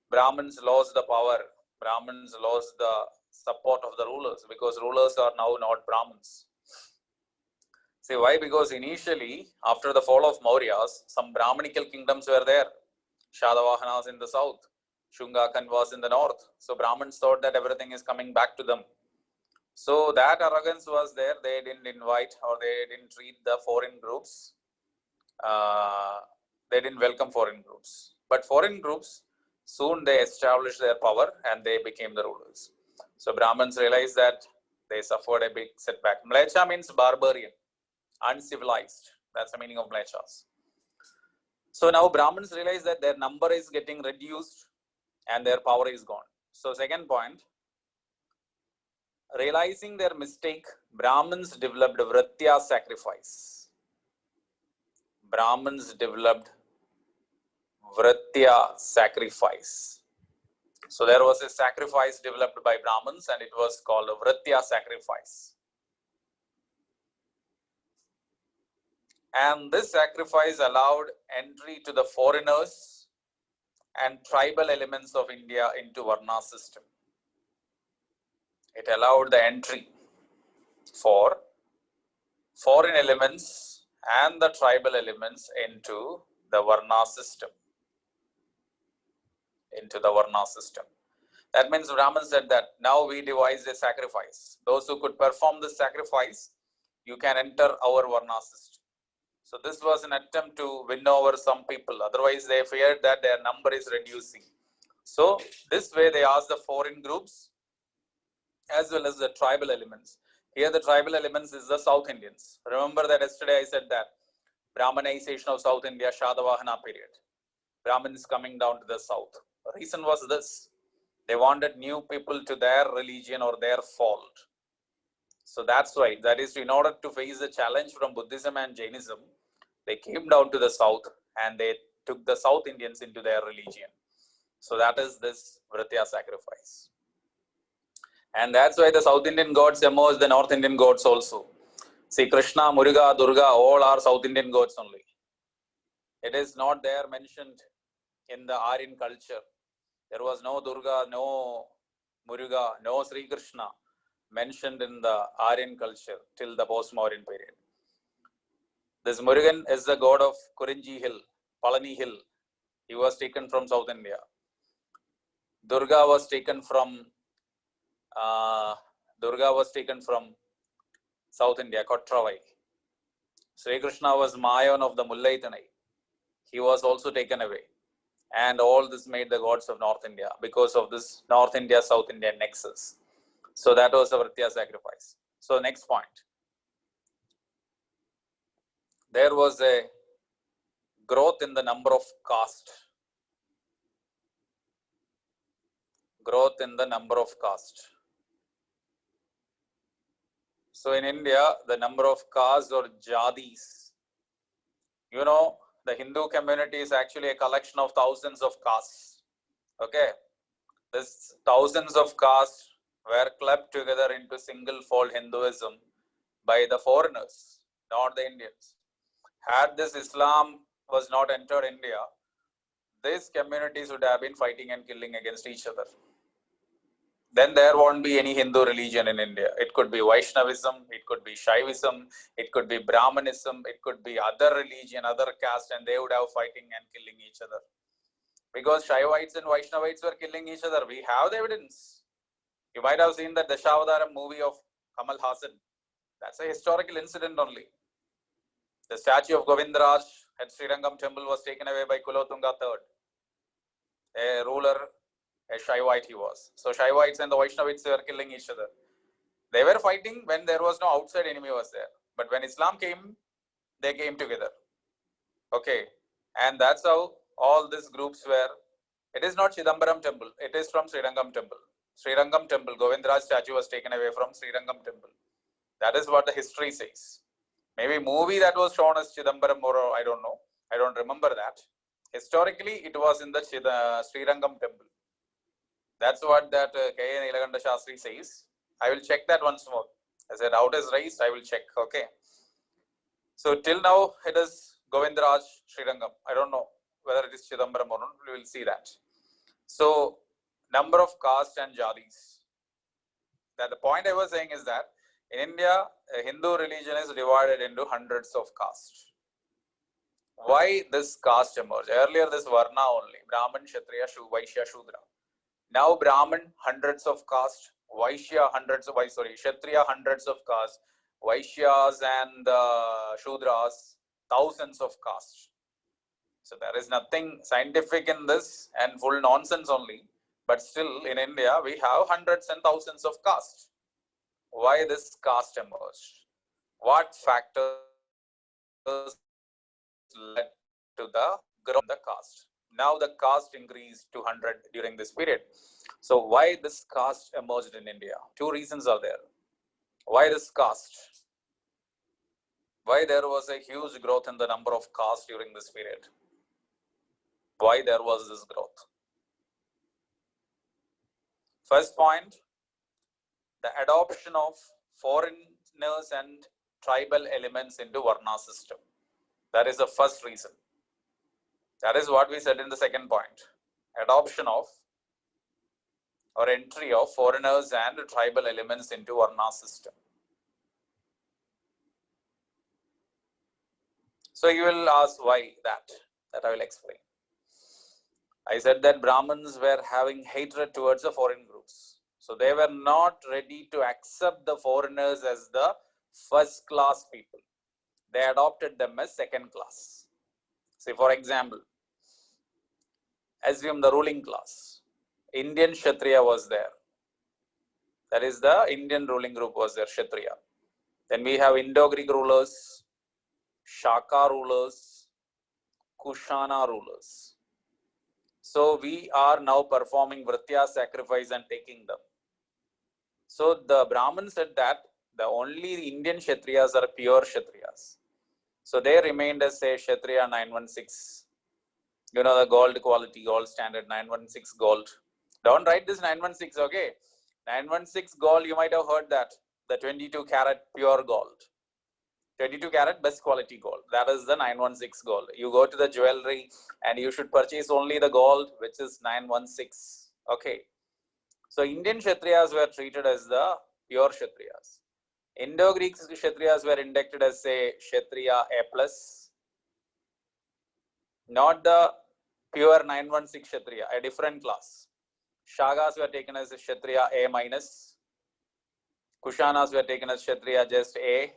Brahmins lost the power. Brahmins lost the support of the rulers because rulers are now not Brahmins. See why? Because initially, after the fall of Mauryas, some Brahmanical kingdoms were there. Shatavahanas in the south, Shunga Kanvas in the north. So Brahmins thought that everything is coming back to them. So that arrogance was there. They didn't invite or they didn't treat the foreign groups. They didn't welcome foreign groups. But foreign groups, soon they established their power and they became the rulers. So Brahmins realized that they suffered a big setback. Mlecha means barbarian, uncivilized. That's the meaning of Mlechas. So now Brahmins realize that their number is getting reduced and their power is gone. So second point, realizing their mistake, Brahmins developed Vritya sacrifice. Brahmins developed Vritya sacrifice. So there was a sacrifice developed by Brahmins and it was called a Vritya sacrifice. And this sacrifice allowed entry to the foreigners and tribal elements of India into Varna system. It allowed the entry for foreign elements and the tribal elements into the Varna system. That means Brahman said that now we devised a sacrifice. Those who could perform the sacrifice, you can enter our Varna system. So this was an attempt to win over some people. Otherwise, they feared that their number is reducing. So this way they asked the foreign groups as well as the tribal elements. Here the tribal elements is the South Indians. Remember that yesterday I said that Brahmanization of South India, Shatavahana period. Brahmins coming down to the south. The reason was this. They wanted new people to their religion or their fold. So that's why, that is in order to face the challenge from Buddhism and Jainism, they came down to the south and they took the South Indians into their religion. So that is this Vritya sacrifice. And that's why the South Indian gods emerged the North Indian gods also. See, Krishna, Muruga, Durga, all are South Indian gods only. It is not there mentioned in the Aryan culture. There was no Durga, no Muruga, no Sri Krishna mentioned in the Aryan culture till the post-Mauryan period. This Murugan is the god of Kurinji Hill, Palani Hill. He was taken from South India. Durga was taken from South India, Kotravai. Sri Krishna was Mayan of the Mullaitanai. He was also taken away. And all this made the gods of North India because of this North India, South India nexus. So that was the Vritya sacrifice. So next point. There was a growth in the number of caste. Growth in the number of caste. So in India, the number of castes or jadis, you know, the Hindu community is actually a collection of thousands of castes. Okay. This thousands of castes were clubbed together into single fold Hinduism by the foreigners, not the Indians. Had this Islam was not entered India, these communities would have been fighting and killing against each other. Then there won't be any Hindu religion in India. It could be Vaishnavism, it could be Shaivism, it could be Brahmanism, it could be other religion, other caste, and they would have fighting and killing each other. Because Shaivites and Vaishnavites were killing each other. We have the evidence. You might have seen that Dashavadaram movie of Kamal Hassan. That's a historical incident only. The statue of Govindaraj at Srirangam temple was taken away by Kulothunga III, a ruler, a Shaivite he was. So Shaivites and the Vaishnavites were killing each other. They were fighting when there was no outside enemy was there. But when Islam came, they came together. Okay. And that's how all these groups were. It is not Chidambaram temple. It is from Srirangam temple. Srirangam temple, Govindaraj statue was taken away from Srirangam temple. That is what the history says. Maybe movie that was shown as Chidambaram or I don't know. I don't remember that. Historically, it was in the Srirangam temple. That's what that K.A. Nilakanta Shastri says. I will check that once more. As a doubt is raised, I will check. Okay. So till now, it is Govindaraj Srirangam. I don't know whether it is Chidambaram or not. We will see that. So, number of castes and jadis. That the point I was saying is that in India, Hindu religion is divided into hundreds of castes. Why this caste emerged? Earlier, this Varna only. Brahman, Kshatriya, Vaishya, Shudra. Now Brahman, hundreds of castes. Vaishya, Kshatriya, hundreds of castes. Vaishyas and Shudras, thousands of castes. So there is nothing scientific in this and full nonsense only. But still, in India, we have hundreds and thousands of castes. Why this caste emerged? What factors led to the growth of the caste? Now the caste increased to 100 during this period. So why this caste emerged in India? Two reasons are there. Why this caste? Why there was a huge growth in the number of castes during this period? Why there was this growth? First point, the adoption of foreigners and tribal elements into Varna system. That is the first reason. That is what we said in the second point. Adoption of or entry of foreigners and tribal elements into Varna system. So you will ask why that I will explain. I said that Brahmins were having hatred towards the foreign groups. So they were not ready to accept the foreigners as the first class people. They adopted them as second class. Say for example, assume the ruling class. Indian Kshatriya was there. That is the Indian ruling group was there, Kshatriya. Then we have Indo-Greek rulers, Shaka rulers, Kushana rulers. So we are now performing Vritya sacrifice and taking them. So the Brahmin said that the only Indian Kshatriyas are pure Kshatriyas. So they remained as say Kshatriya 916. You know the gold quality, gold standard 916 gold. Don't write this 916, okay? 916 gold, you might have heard that. The 22 karat pure gold. 22 karat best quality gold. That is the 916 gold. You go to the jewelry and you should purchase only the gold which is 916. Okay. So Indian Kshatriyas were treated as the pure Kshatriyas. Indo-Greek Kshatriyas were inducted as say Kshatriya A+. Not the pure 916 Kshatriya, a different class. Shagas were taken as Kshatriya A-. Kushanas were taken as Kshatriya just A.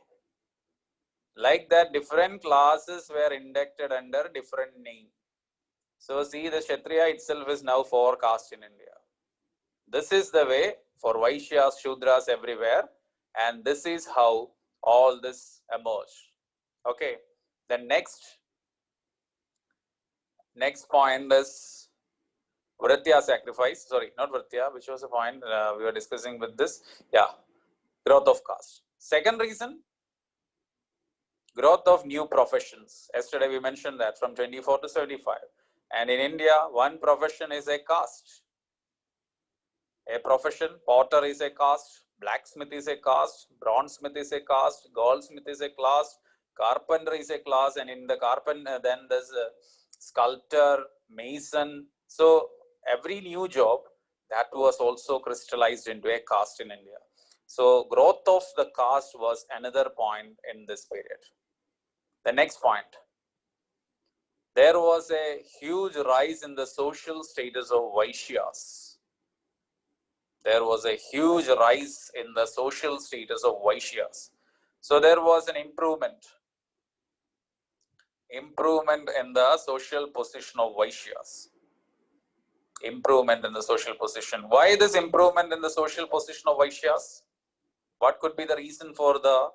Like that, different classes were inducted under different name. So see, the Kshatriya itself is now 4 castes in India. This is the way for Vaishyas, Shudras everywhere. And this is how all this emerged. Okay. The next point is Vritya sacrifice. Sorry, not Vritya, which was the point we were discussing with this. Yeah, growth of caste. Second reason, growth of new professions. Yesterday we mentioned that from 24 to 75. And in India, one profession is a caste. A profession, potter is a caste, blacksmith is a caste, bronzesmith is a caste, goldsmith is a class, carpenter is a class, and in the carpenter, then there's a sculptor, mason. So every new job, that was also crystallized into a caste in India. So growth of the caste was another point in this period. The next point, there was a huge rise in the social status of Vaishyas. There was a huge rise in the social status of Vaishyas. So there was an improvement in the social position of Vaishyas. Improvement in the social position. Why this improvement in the social position of Vaishyas? What could be the reason for the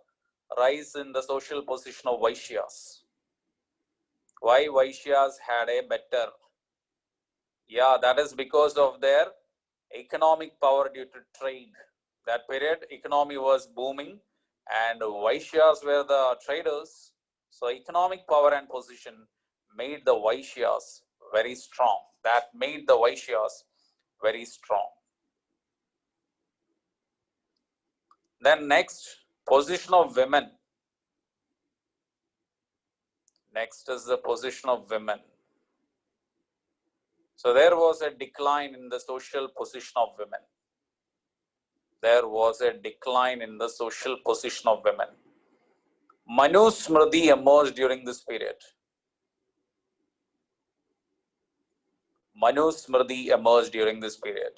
rise in the social position of Vaishyas? Why Vaishyas had a better? Yeah, that is because of their economic power due to trade. That period, economy was booming and Vaishyas were the traders. So economic power and position made the Vaishyas very strong. That made the Vaishyas very strong. Then next, position of women. Next is the position of women. So there was a decline in the social position of women. There was a decline in the social position of women. Manusmriti emerged during this period. Manusmriti emerged during this period.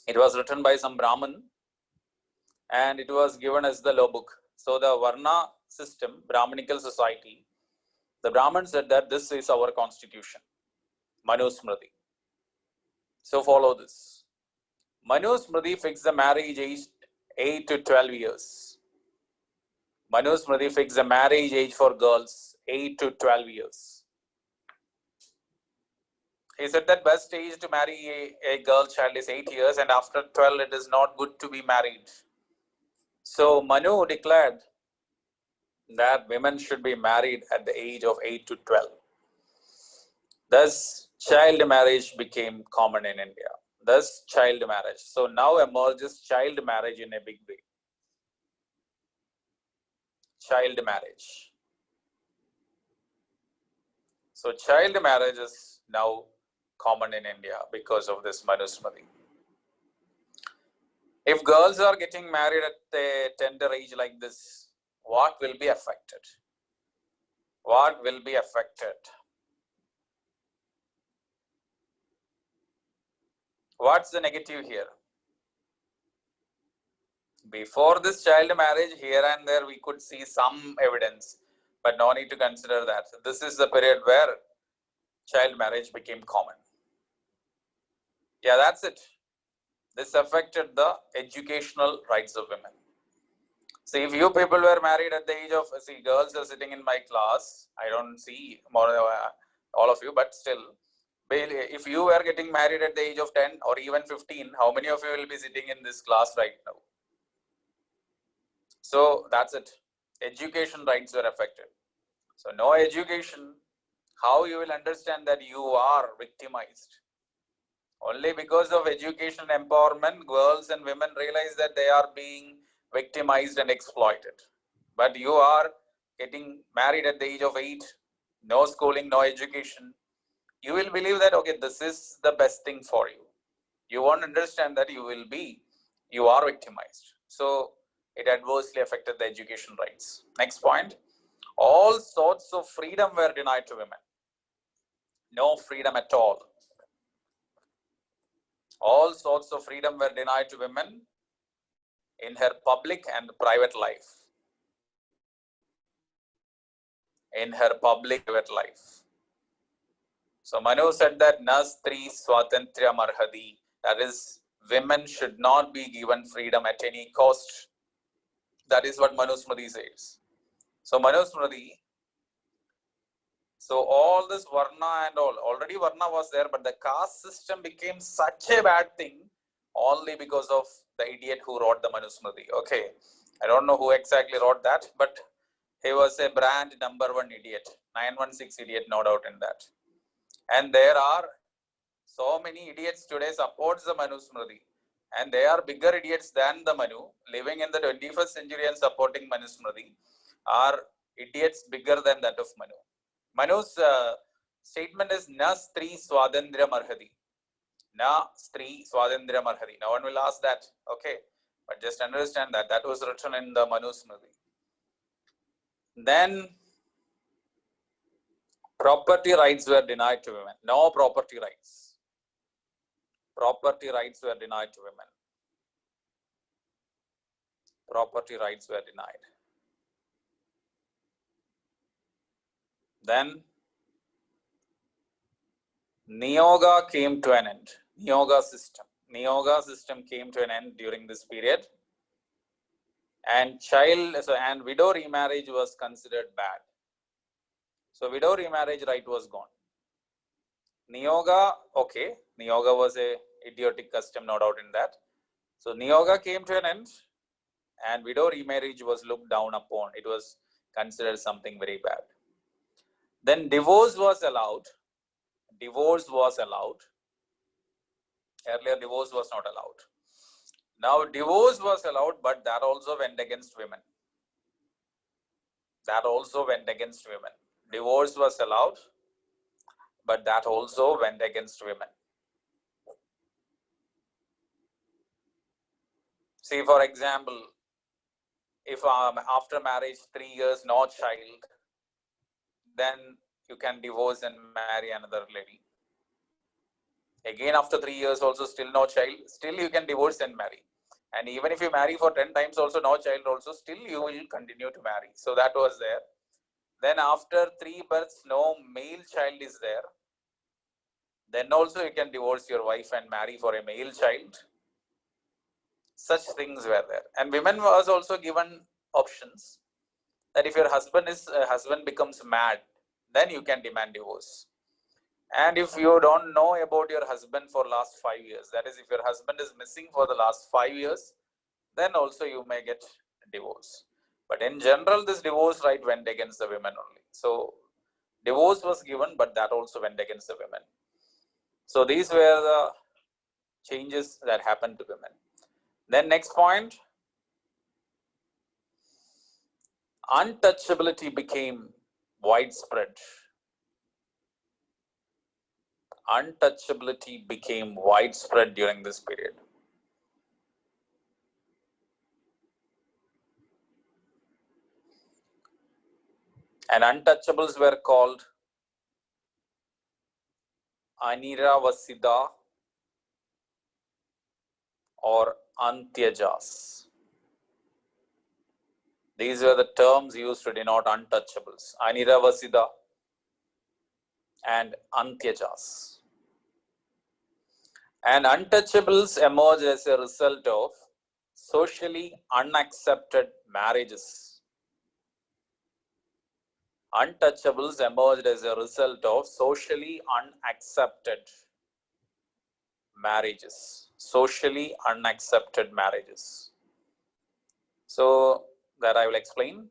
It was written by some Brahmin and it was given as the law book. So the Varna system, Brahminical society, the Brahmins said that this is our constitution, Manusmriti. So follow this. Manusmriti fixed the marriage age 8 to 12 years. Manusmriti fixed the marriage age for girls 8 to 12 years. He said that best age to marry a girl child is 8 years and after 12 it is not good to be married. So Manu declared that women should be married at the age of 8 to 12. Thus, child marriage became common in India. Thus, child marriage. So now emerges child marriage in a big way. Child marriage. So child marriage is now common in India because of this Manusmriti. If girls are getting married at a tender age like this, what will be affected? What will be affected? What's the negative here? Before this child marriage, here and there we could see some evidence, but no need to consider that. This is the period where child marriage became common. Yeah, that's it. This affected the educational rights of women. See, if you people were married at the age of, see, girls are sitting in my class. I don't see more all of you, but still, if you were getting married at the age of 10 or even 15, how many of you will be sitting in this class right now? So that's it. Education rights were affected. So no education, how you will understand that you are victimized? Only because of education empowerment, girls and women realize that they are being victimized and exploited. But you are getting married at the age of 8, no schooling, no education. You will believe that, okay, this is the best thing for you. You won't understand that you are victimized. So it adversely affected the education rights. Next point, all sorts of freedom were denied to women. No freedom at all. All sorts of freedom were denied to women in her public and private life. In her public private life. So Manu said that Nastri Swatantriya Marhadi, that is, women should not be given freedom at any cost. That is what Manusmriti says. So Manusmriti, so all this Varna and all, already Varna was there, but the caste system became such a bad thing only because of the idiot who wrote the Manusmriti. Okay, I don't know who exactly wrote that, but he was a brand number 1 idiot, 916 idiot, no doubt in that. And there are So many idiots today supports the Manusmriti, and they are bigger idiots than the Manu. Living in the 21st century and supporting Manusmriti are idiots bigger than that of Manu. Manu's statement is Na Stri Swadandrya Marhati. Na Stri Swadandrya Marhati. No one will ask that. Okay. But just understand that that was written in the Manusmriti. Then property rights were denied to women. No property rights. Property rights were denied to women. Property rights were denied. Then Niyoga came to an end. Niyoga system came to an end during this period. And widow remarriage was considered bad. So widow remarriage right was gone. Niyoga, okay, Niyoga was a idiotic custom, no doubt in that. So Niyoga came to an end, and widow remarriage was looked down upon. It was considered something very bad. Then divorce was allowed. Divorce was allowed. Earlier, divorce was not allowed. Now, divorce was allowed, but that also went against women. That also went against women. Divorce was allowed, but that also went against women. See, for example, if after marriage 3 years no child, then you can divorce and marry another lady. Again, after 3 years also still no child, still you can divorce and marry. And even if you marry for 10 times also no child also, still you will continue to marry. So that was there. Then after 3 births, no male child is there. Then also you can divorce your wife and marry for a male child. Such things were there. And women was also given options that if your husband becomes mad, then you can demand divorce. And if you don't know about your husband for last 5 years, that is, if your husband is missing for the last 5 years, then also you may get divorce. But in general, this divorce right went against the women only. So divorce was given, but that also went against the women. So these were the changes that happened to women. Then next point, untouchability became widespread. Untouchability became widespread during this period. And untouchables were called Aniravasida or Antyajas. These were the terms used to denote untouchables. Aniravasida and Antyajas. And untouchables emerged as a result of socially unaccepted marriages. Untouchables emerged as a result of socially unaccepted marriages. Socially unaccepted marriages. So that I will explain.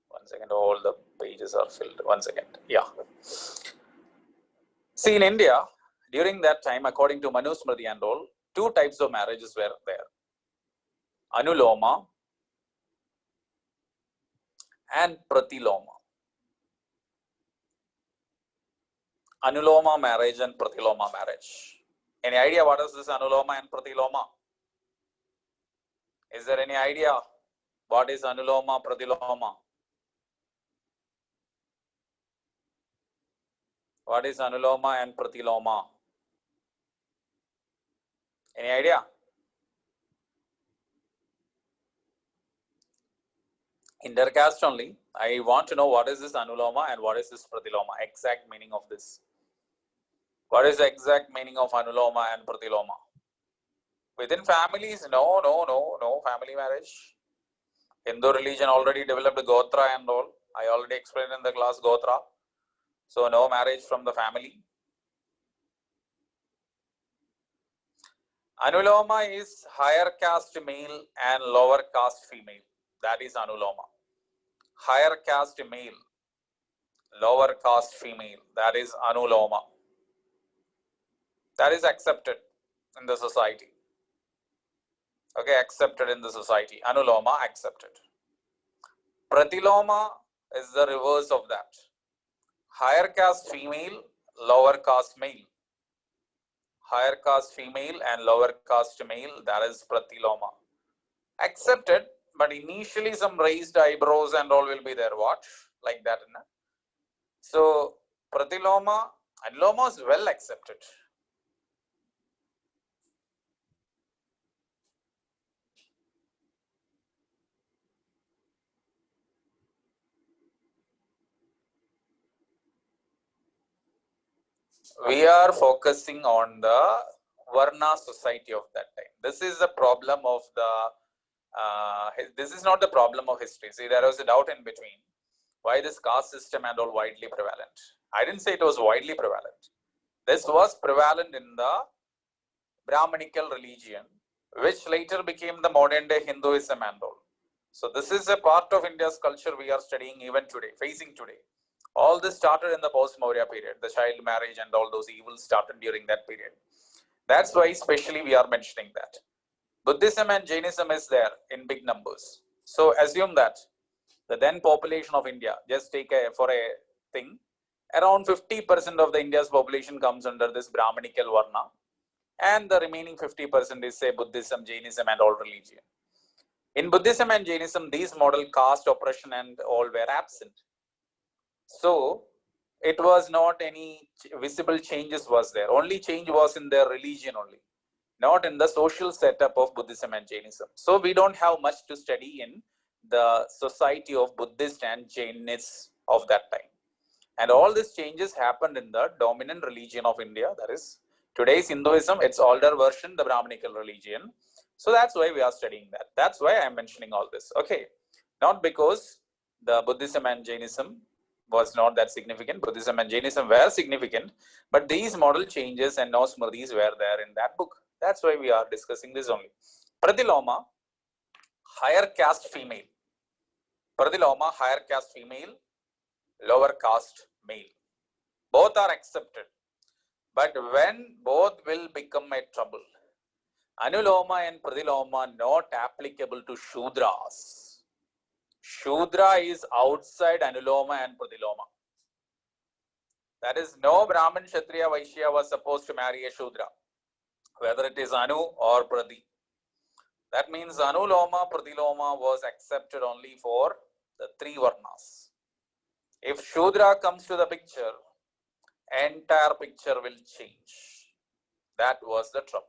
One second, all the pages are filled. One second. Yeah. See, in India, during that time, according to Manusmriti and all, 2 types of marriages were there. Anuloma and Pratiloma. Anuloma marriage and Pratiloma marriage. Any idea what is this Anuloma and Pratiloma? Is there any idea what is Anuloma, Pratiloma? What is Anuloma and Pratiloma? Any idea? Intercaste only. I want to know what is this Anuloma and what is this Pratiloma. Exact meaning of this. What is the exact meaning of Anuloma and Pratiloma? Within families, no family marriage. Hindu religion already developed Gotra and all. I already explained in the class Gotra. So no marriage from the family. Anuloma is higher caste male and lower caste female. That is Anuloma. Higher caste male, lower caste female. That is Anuloma. That is accepted in the society. Okay, accepted in the society. Anuloma, accepted. Pratiloma is the reverse of that. Higher caste female, lower caste male. Higher caste female and lower caste male, that is Pratiloma. Accepted, but initially some raised eyebrows and all will be there. What? Like that. No? So, Pratiloma, Anuloma is well accepted. We are focusing on the Varna society of that time. This is the problem of the, this is not the problem of history. See, there was a doubt in between. Why this caste system and all widely prevalent? I didn't say it was widely prevalent. This was prevalent in the Brahmanical religion, which later became the modern day Hinduism and all. So this is a part of India's culture we are studying even today, facing today. All this started in the post-Maurya period. The child marriage and all those evils started during that period. That's why especially we are mentioning that. Buddhism and Jainism is there in big numbers. So assume that the then population of India, just take for a thing, around 50% of the India's population comes under this Brahmanical Varna, and the remaining 50% is say Buddhism, Jainism and all religion. In Buddhism and Jainism, these model caste oppression and all were absent. So it was not any visible changes was there. Only change was in their religion only, not in the social setup of Buddhism and Jainism. So we don't have much to study in the society of Buddhist and Jainists of that time. And all these changes happened in the dominant religion of India, that is today's Hinduism, its older version, the Brahmanical religion. So that's why we are studying that. That's why I'm mentioning all this. Okay, not because the Buddhism and Jainism was not that significant. Buddhism and Jainism were significant, but these model changes and no smridis were there in that book. That's why we are discussing this only. Pratiloma, higher caste female. Pratiloma, higher caste female, lower caste male. Both are accepted. But when both will become a trouble, Anuloma and Pratiloma not applicable to Shudras. Shudra is outside Anuloma and Pratiloma. That is, no Brahmin, Kshatriya, Vaishya was supposed to marry a Shudra, whether it is Anu or Prati. That means Anuloma, Pratiloma was accepted only for the three Varnas. If Shudra comes to the picture, entire picture will change. That was the trouble.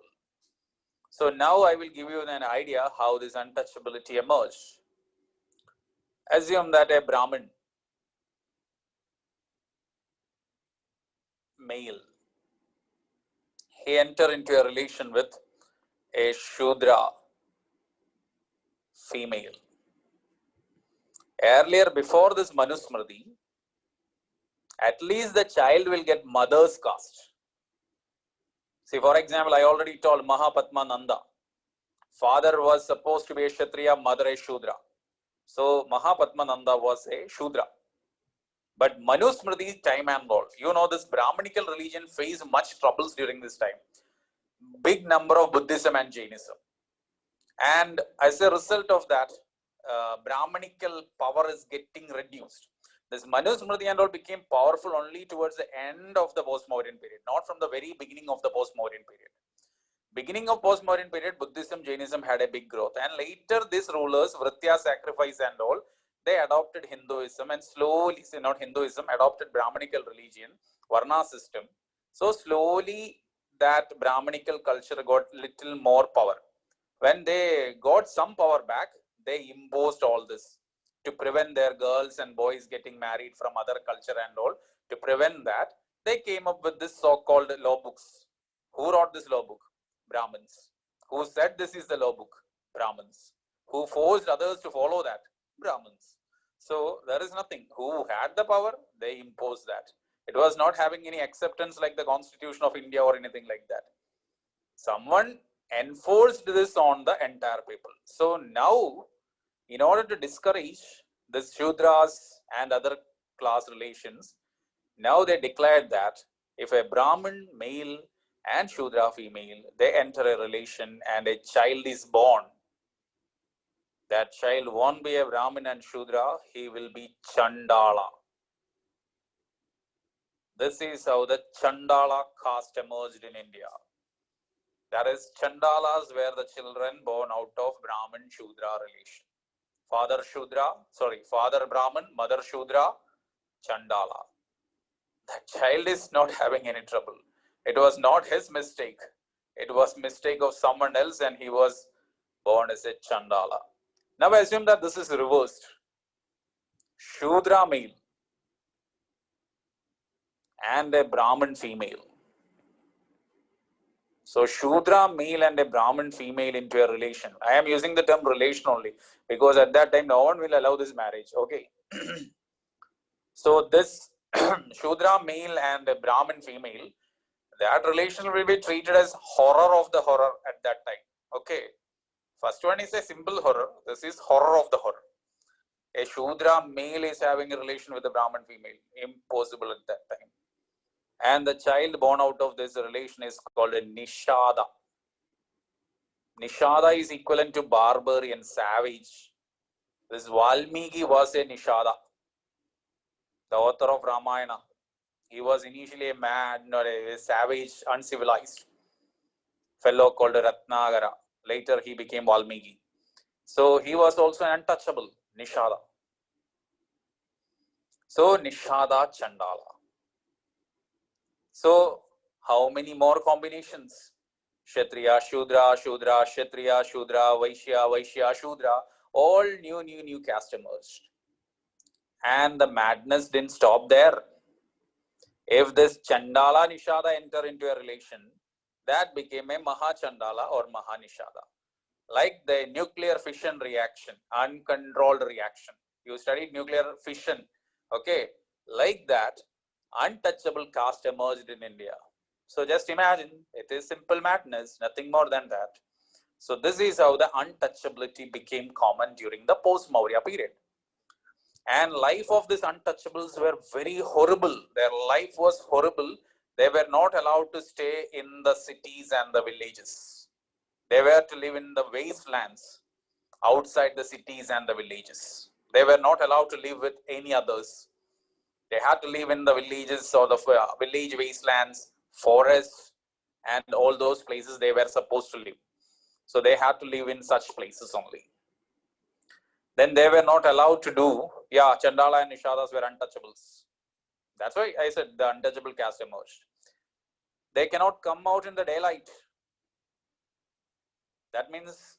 So now I will give you an idea how this untouchability emerged. Assume that a Brahmin male, he enter into a relation with a Shudra female. Earlier, before this Manusmriti, at least the child will get mother's caste. See, for example, I already told Mahapadma Nanda. Father was supposed to be a Kshatriya, mother a Shudra. So Mahapadma Nanda was a Shudra. But Manusmriti time and all, you know, this Brahmanical religion faced much troubles during this time. Big number of Buddhism and Jainism. And as a result of that, Brahmanical power is getting reduced. This Manusmriti and all became powerful only towards the end of the post-Mauryan period, not from the very beginning of the post-Mauryan period. Beginning of post-Mauryan period, Buddhism, Jainism had a big growth. And later these rulers, Vritya sacrifice and all, they adopted Hinduism and slowly, not Hinduism, adopted Brahmanical religion, Varna system. So slowly that Brahmanical culture got little more power. When they got some power back, they imposed all this to prevent their girls and boys getting married from other culture and all. To prevent that, they came up with this so-called law books. Who wrote this law book? Brahmins. Who said this is the law book? Brahmins. Who forced others to follow that? Brahmins. So there is nothing. Who had the power? They imposed that. It was not having any acceptance like the Constitution of India or anything like that. Someone enforced this on the entire people. So now, in order to discourage this Shudras and other class relations, now they declared that if a Brahmin male and Shudra female, they enter a relation and a child is born. That child won't be a Brahmin and Shudra, he will be Chandala. This is how the Chandala caste emerged in India. That is, Chandalas were the children born out of Brahmin Shudra relation. Father Brahmin, mother Shudra, Chandala. That child is not having any trouble. It was not his mistake. It was mistake of someone else and he was born as a Chandala. Now assume that this is reversed. Shudra male and a Brahmin female. So Shudra male and a Brahmin female into a relation. I am using the term relation only because at that time no one will allow this marriage. Okay. So this Shudra male and a Brahmin female, that relation will be treated as horror of the horror at that time. Okay. First one is a simple horror. This is horror of the horror. A Shudra male is having a relation with a Brahmin female. Impossible at that time. And the child born out of this relation is called a Nishada. Nishada is equivalent to barbarian, savage. This Valmiki was a Nishada, the author of Ramayana. He was initially a mad, not a savage, uncivilized fellow called Ratnagara. Later he became Valmiki. So he was also an untouchable, Nishada. So Nishada Chandala. So how many more combinations? Kshatriya, Shudra, Shudra, Kshatriya, Shudra, Vaishya, Vaishya, Shudra. All new caste emerged. And the madness didn't stop there. If this Chandala Nishada enter into a relation, that became a Mahachandala or Mahanishada. Like the nuclear fission reaction, uncontrolled reaction. You studied nuclear fission. Okay. Like that, untouchable caste emerged in India. So just imagine, it is simple madness, nothing more than that. So this is how the untouchability became common during the post-Maurya period. And life of these untouchables were very horrible. Their life was horrible. They were not allowed to stay in the cities and the villages. They were to live in the wastelands outside the cities and the villages. They were not allowed to live with any others. They had to live in the villages or the village wastelands, forests, and all those places they were supposed to live. So they had to live in such places only. Then they were not allowed to do, Chandala and Nishadas were untouchables. That's why I said the untouchable caste emerged. They cannot come out in the daylight. That means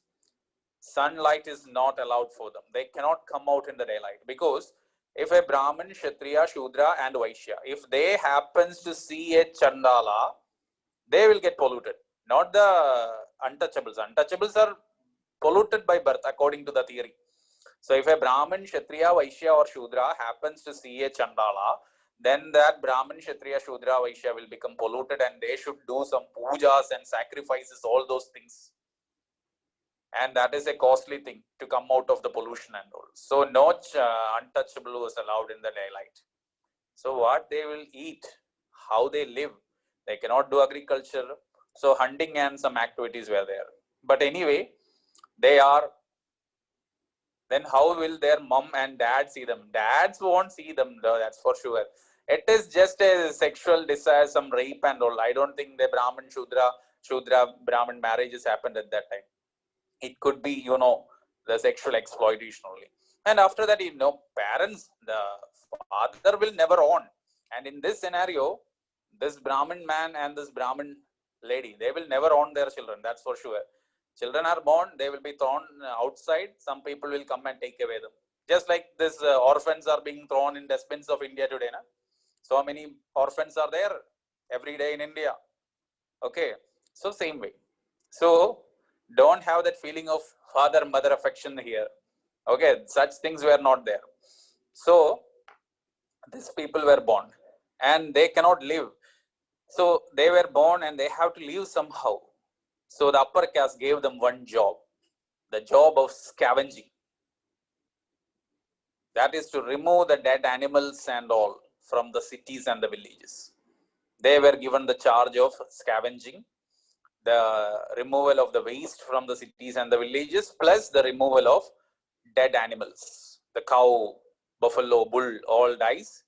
sunlight is not allowed for them. They cannot come out in the daylight because if a Brahmin, Kshatriya, Shudra and Vaishya, if they happens to see a Chandala, they will get polluted. Not the untouchables. Untouchables are polluted by birth according to the theory. So if a Brahmin, Kshatriya, Vaishya or Shudra happens to see a Chandala, then that Brahmin, Kshatriya, Shudra, Vaishya will become polluted and they should do some pujas and sacrifices, all those things. And that is a costly thing to come out of the pollution and all. So no untouchable was allowed in the daylight. So what they will eat, how they live, they cannot do agriculture. So hunting and some activities were there. But anyway, they are. Then how will their mom and dad see them? Dads won't see them, that's for sure. It is just a sexual desire, some rape and all. I don't think the Brahmin, Shudra, Brahmin marriages happened at that time. It could be, the sexual exploitation only. And after that, parents, the father will never own. And in this scenario, this Brahmin man and this Brahmin lady, they will never own their children. That's for sure. Children are born, they will be thrown outside. Some people will come and take away them. Just like this orphans are being thrown in dustbins of India today. Na? So many orphans are there every day in India. Okay. So same way. So don't have that feeling of father-mother affection here. Okay. Such things were not there. So these people were born and they cannot live. So they were born and they have to live somehow. So the upper caste gave them one job, the job of scavenging. That is to remove the dead animals and all from the cities and the villages. They were given the charge of scavenging, the removal of the waste from the cities and the villages, plus the removal of dead animals. The cow, buffalo, bull all dies.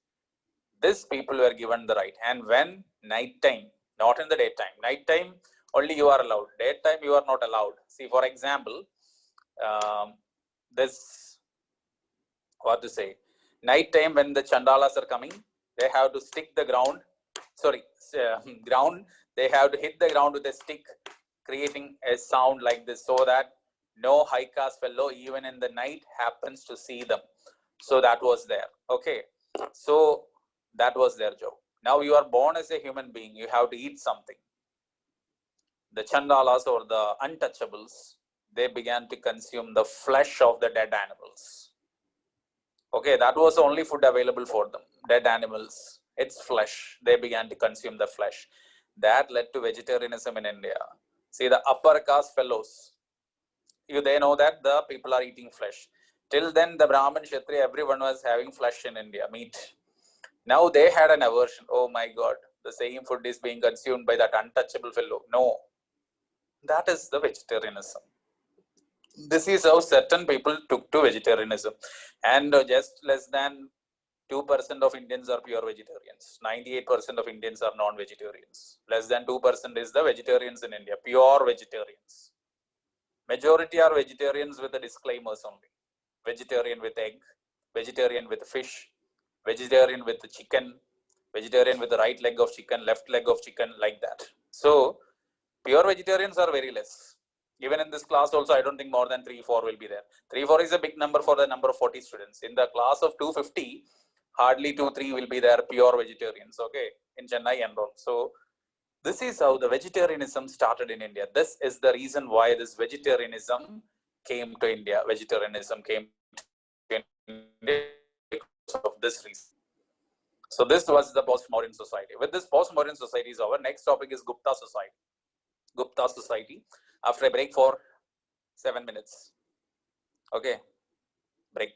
These people were given the right. And when night time, not in the daytime, night time only you are allowed. Daytime you are not allowed. See, for example, this, what to say, night time when the chandalas are coming, they have to stick the ground, sorry, ground, they have to hit the ground with a stick, creating a sound like this, so that no high caste fellow even in the night happens to see them. So that was there. Okay, so that was their job. Now you are born as a human being, you have to eat something. The chandalas or the untouchables, they began to consume the flesh of the dead animals. Okay, that was the only food available for them. Dead animals, its flesh. They began to consume the flesh. That led to vegetarianism in India. See, the upper caste fellows, they know that the people are eating flesh. Till then, the Brahmin, Kshatriya, everyone was having flesh in India, meat. Now they had an aversion. Oh my God, the same food is being consumed by that untouchable fellow. No, that is the vegetarianism. This is how certain people took to vegetarianism. And just less than 2% of Indians are pure vegetarians. 98% of Indians are non-vegetarians. Less than 2% is the vegetarians in India, pure vegetarians. Majority are vegetarians with the disclaimers only. Vegetarian with egg, vegetarian with fish, vegetarian with chicken, vegetarian with the right leg of chicken, left leg of chicken, like that. So, pure vegetarians are very less. Even in this class also, I don't think more than 3-4 will be there. 3-4 is a big number for the number of 40 students. In the class of 250, hardly 2-3 will be there pure vegetarians, okay, in Chennai and all. So this is how the vegetarianism started in India. This is the reason why this vegetarianism came to India. Vegetarianism came to India because of this reason. So this was the postmodern society. With this postmodern society is over. Next topic is Gupta society. Gupta society. After a break for 7 minutes. Okay, break.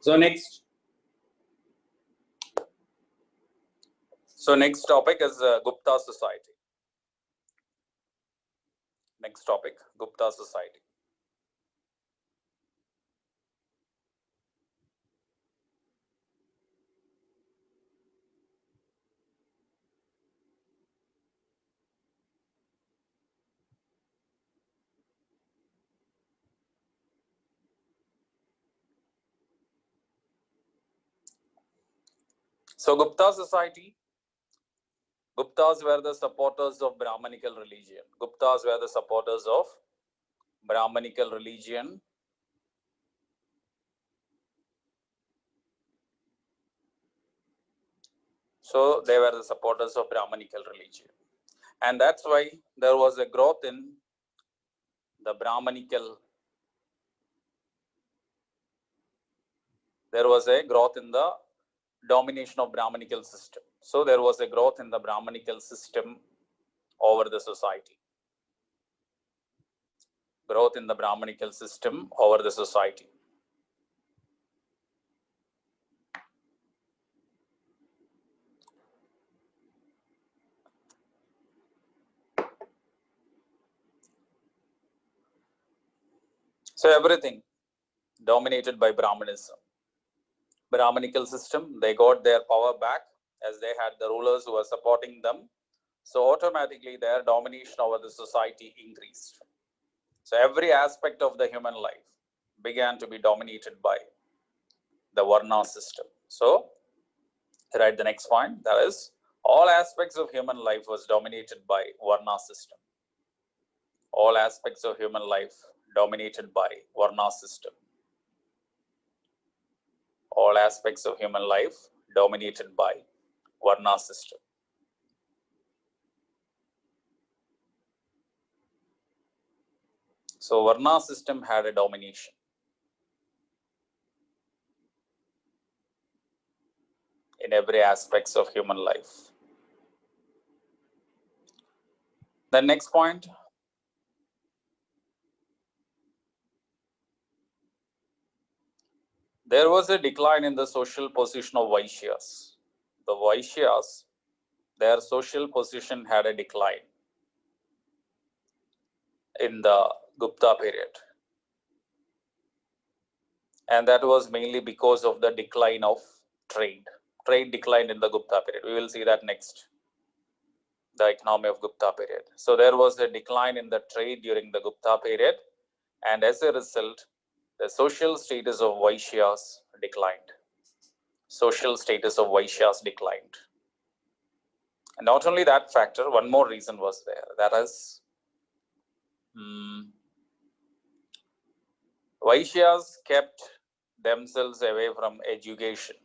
So next topic is Gupta society. Next topic, Gupta society. So Gupta society, Guptas were the supporters of Brahmanical religion. Guptas were the supporters of Brahmanical religion. So they were the supporters of Brahmanical religion. And that's why there was a growth in the Brahmanical. There was a growth in the domination of Brahmanical system. So there was a growth in the Brahmanical system over the society. Growth in the Brahmanical system over the society. So everything dominated by Brahmanism. Brahmanical system, they got their power back as they had the rulers who were supporting them. So automatically their domination over the society increased. So every aspect of the human life began to be dominated by the Varna system. So write the next point, that is, all aspects of human life was dominated by Varna system. All aspects of human life dominated by Varna system. All aspects of human life dominated by Varna system. So Varna system had a domination. In every aspects of human life. The next point, there was a decline in the social position of Vaishyas. The Vaishyas, their social position had a decline in the Gupta period. And that was mainly because of the decline of trade. Trade declined in the Gupta period. We will see that next. The economy of Gupta period. So there was a decline in the trade during the Gupta period. And as a result, the social status of Vaishyas declined. Social status of Vaishyas declined. And not only that factor, one more reason was there. That is, Vaishyas kept themselves away from education.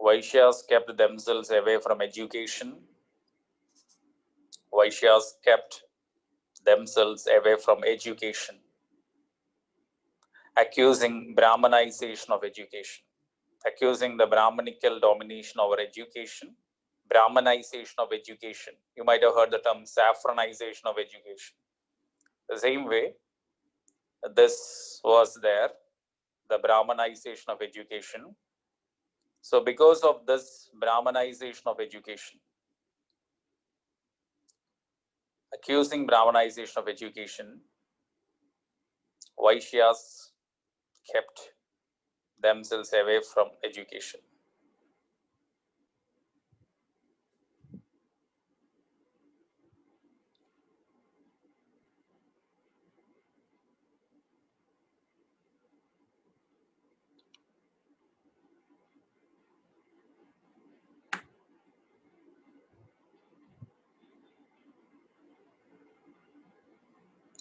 Vaishyas kept themselves away from education. Vaishyas kept themselves away from education, accusing Brahmanization of education, accusing the Brahmanical domination over education, Brahmanization of education. You might have heard the term saffronization of education. The same way, this was there, the Brahmanization of education. So because of this Brahmanization of education, accusing Brahmanization of education, Vaishyas kept themselves away from education.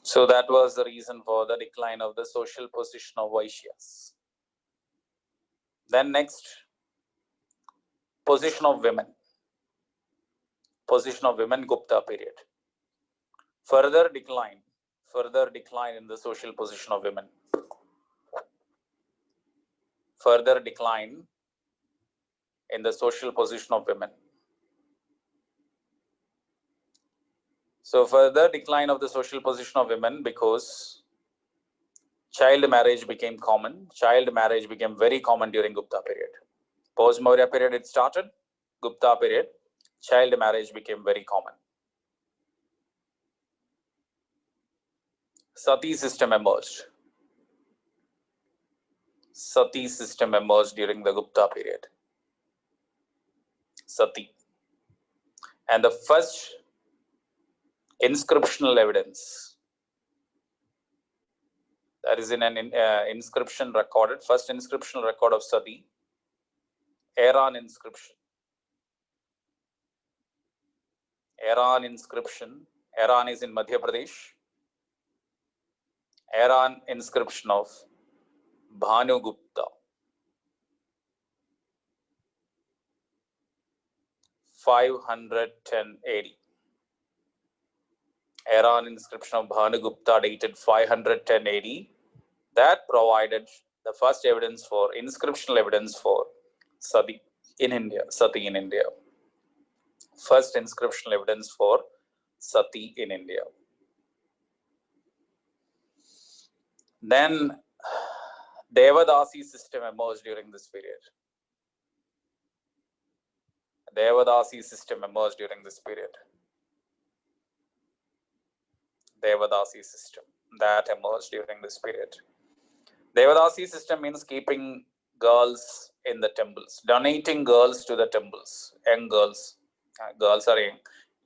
So that was the reason for the decline of the social position of Vaishyas. Then next, position of women. Position of women, Gupta period. Further decline in the social position of women. Further decline in the social position of women. So further decline of the social position of women because child marriage became common. Child marriage became very common during Gupta period. Post-Maurya period it started. Gupta period, child marriage became very common. Sati system emerged. Sati system emerged during the Gupta period. Sati. And the first inscriptional evidence that is in an inscription recorded, first inscriptional record of Sati, Eran inscription. Eran inscription. Eran is in Madhya Pradesh. Eran inscription of Bhanu Gupta. 510 AD. Eran inscription of Bhanu Gupta dated 510 AD. That provided the first evidence for inscriptional evidence for Sati in India. Sati in India. First inscriptional evidence for Sati in India. Then Devadasi system emerged during this period. Devadasi system emerged during this period. Devadasi system that emerged during this period. Devadasi system means keeping girls in the temples, donating girls to the temples. Young girls, girls are young.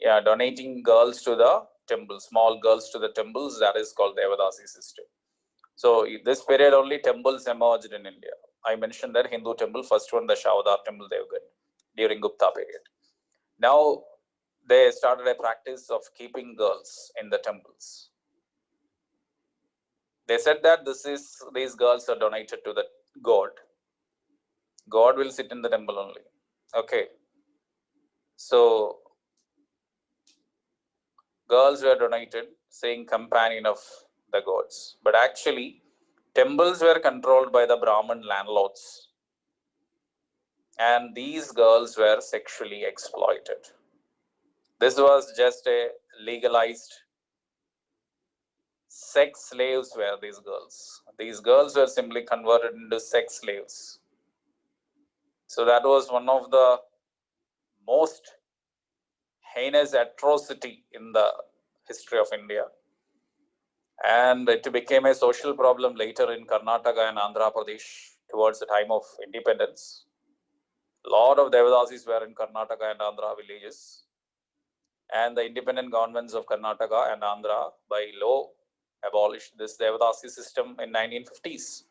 Yeah, donating girls to the temples, small girls to the temples. That is called Devadasi system. So this period only temples emerged in India. I mentioned that Hindu temple, first one, the Shavadar temple, Devgad, during Gupta period. Now they started a practice of keeping girls in the temples. They said that these girls are donated to the god. God will sit in the temple only. Okay. So girls were donated, saying companion of the gods. But actually, temples were controlled by the Brahmin landlords. And these girls were sexually exploited. This was just a legalized sex slaves were these girls. These girls were simply converted into sex slaves. So that was one of the most heinous atrocity in the history of India. And it became a social problem later in Karnataka and Andhra Pradesh towards the time of independence. A lot of Devadasis were in Karnataka and Andhra villages. And the independent governments of Karnataka and Andhra by law abolished this Devadasi system in 1950s.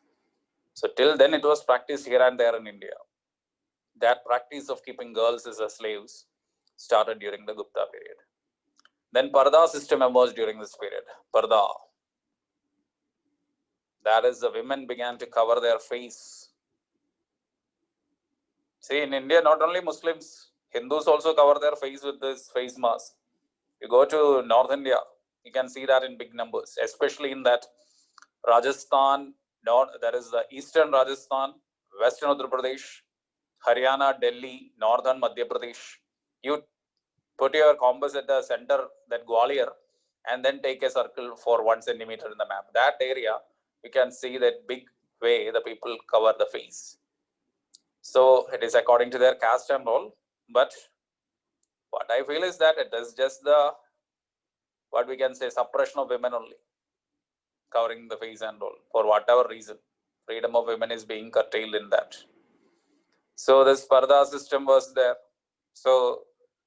So till then it was practiced here and there in India. That practice of keeping girls as slaves started during the Gupta period. Then Parda system emerged during this period. Parda. That is, the women began to cover their face. See, in India, not only Muslims, Hindus also cover their face with this face mask. You go to North India, you can see that in big numbers, especially in that Rajasthan, that is the eastern Rajasthan, western Uttar Pradesh, Haryana, Delhi, northern Madhya Pradesh. You put your compass at the center, that Gwalior, and then take a circle for 1 centimeter in the map. That area, you can see that big way the people cover the face. So it is according to their caste and all. But what I feel is that it is just the, what we can say, suppression of women only, covering the face and all, for whatever reason. Freedom of women is being curtailed in that. So this Parda system was there. So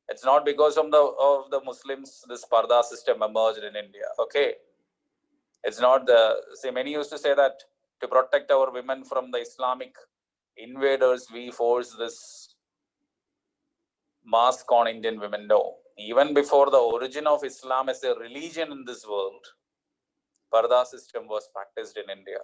it's not because of the Muslims this Parda system emerged in India. Okay. It's not many used to say that to protect our women from the Islamic invaders, we force this mask on Indian women. No. Even before the origin of Islam as a religion in this world, Parda system was practiced in India.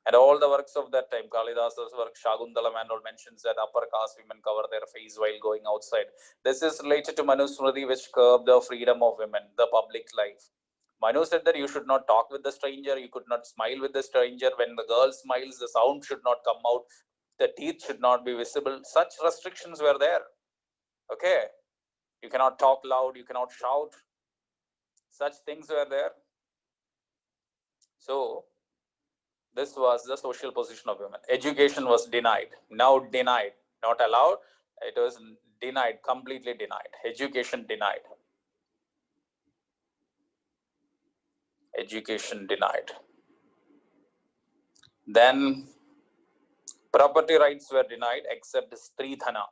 And all the works of that time, Kalidasa's work, Shakuntalam and all, mentions that upper caste women cover their face while going outside. This is related to Manusmriti, which curbed the freedom of women, the public life. Manu said that you should not talk with the stranger, you could not smile with the stranger. When the girl smiles, the sound should not come out, the teeth should not be visible. Such restrictions were there. Okay. You cannot talk loud, you cannot shout. Such things were there. So This was the social position of women. Education was denied. Now denied, not allowed. It was denied, completely denied. Education denied. Education denied. Then property rights were denied except Stridhana.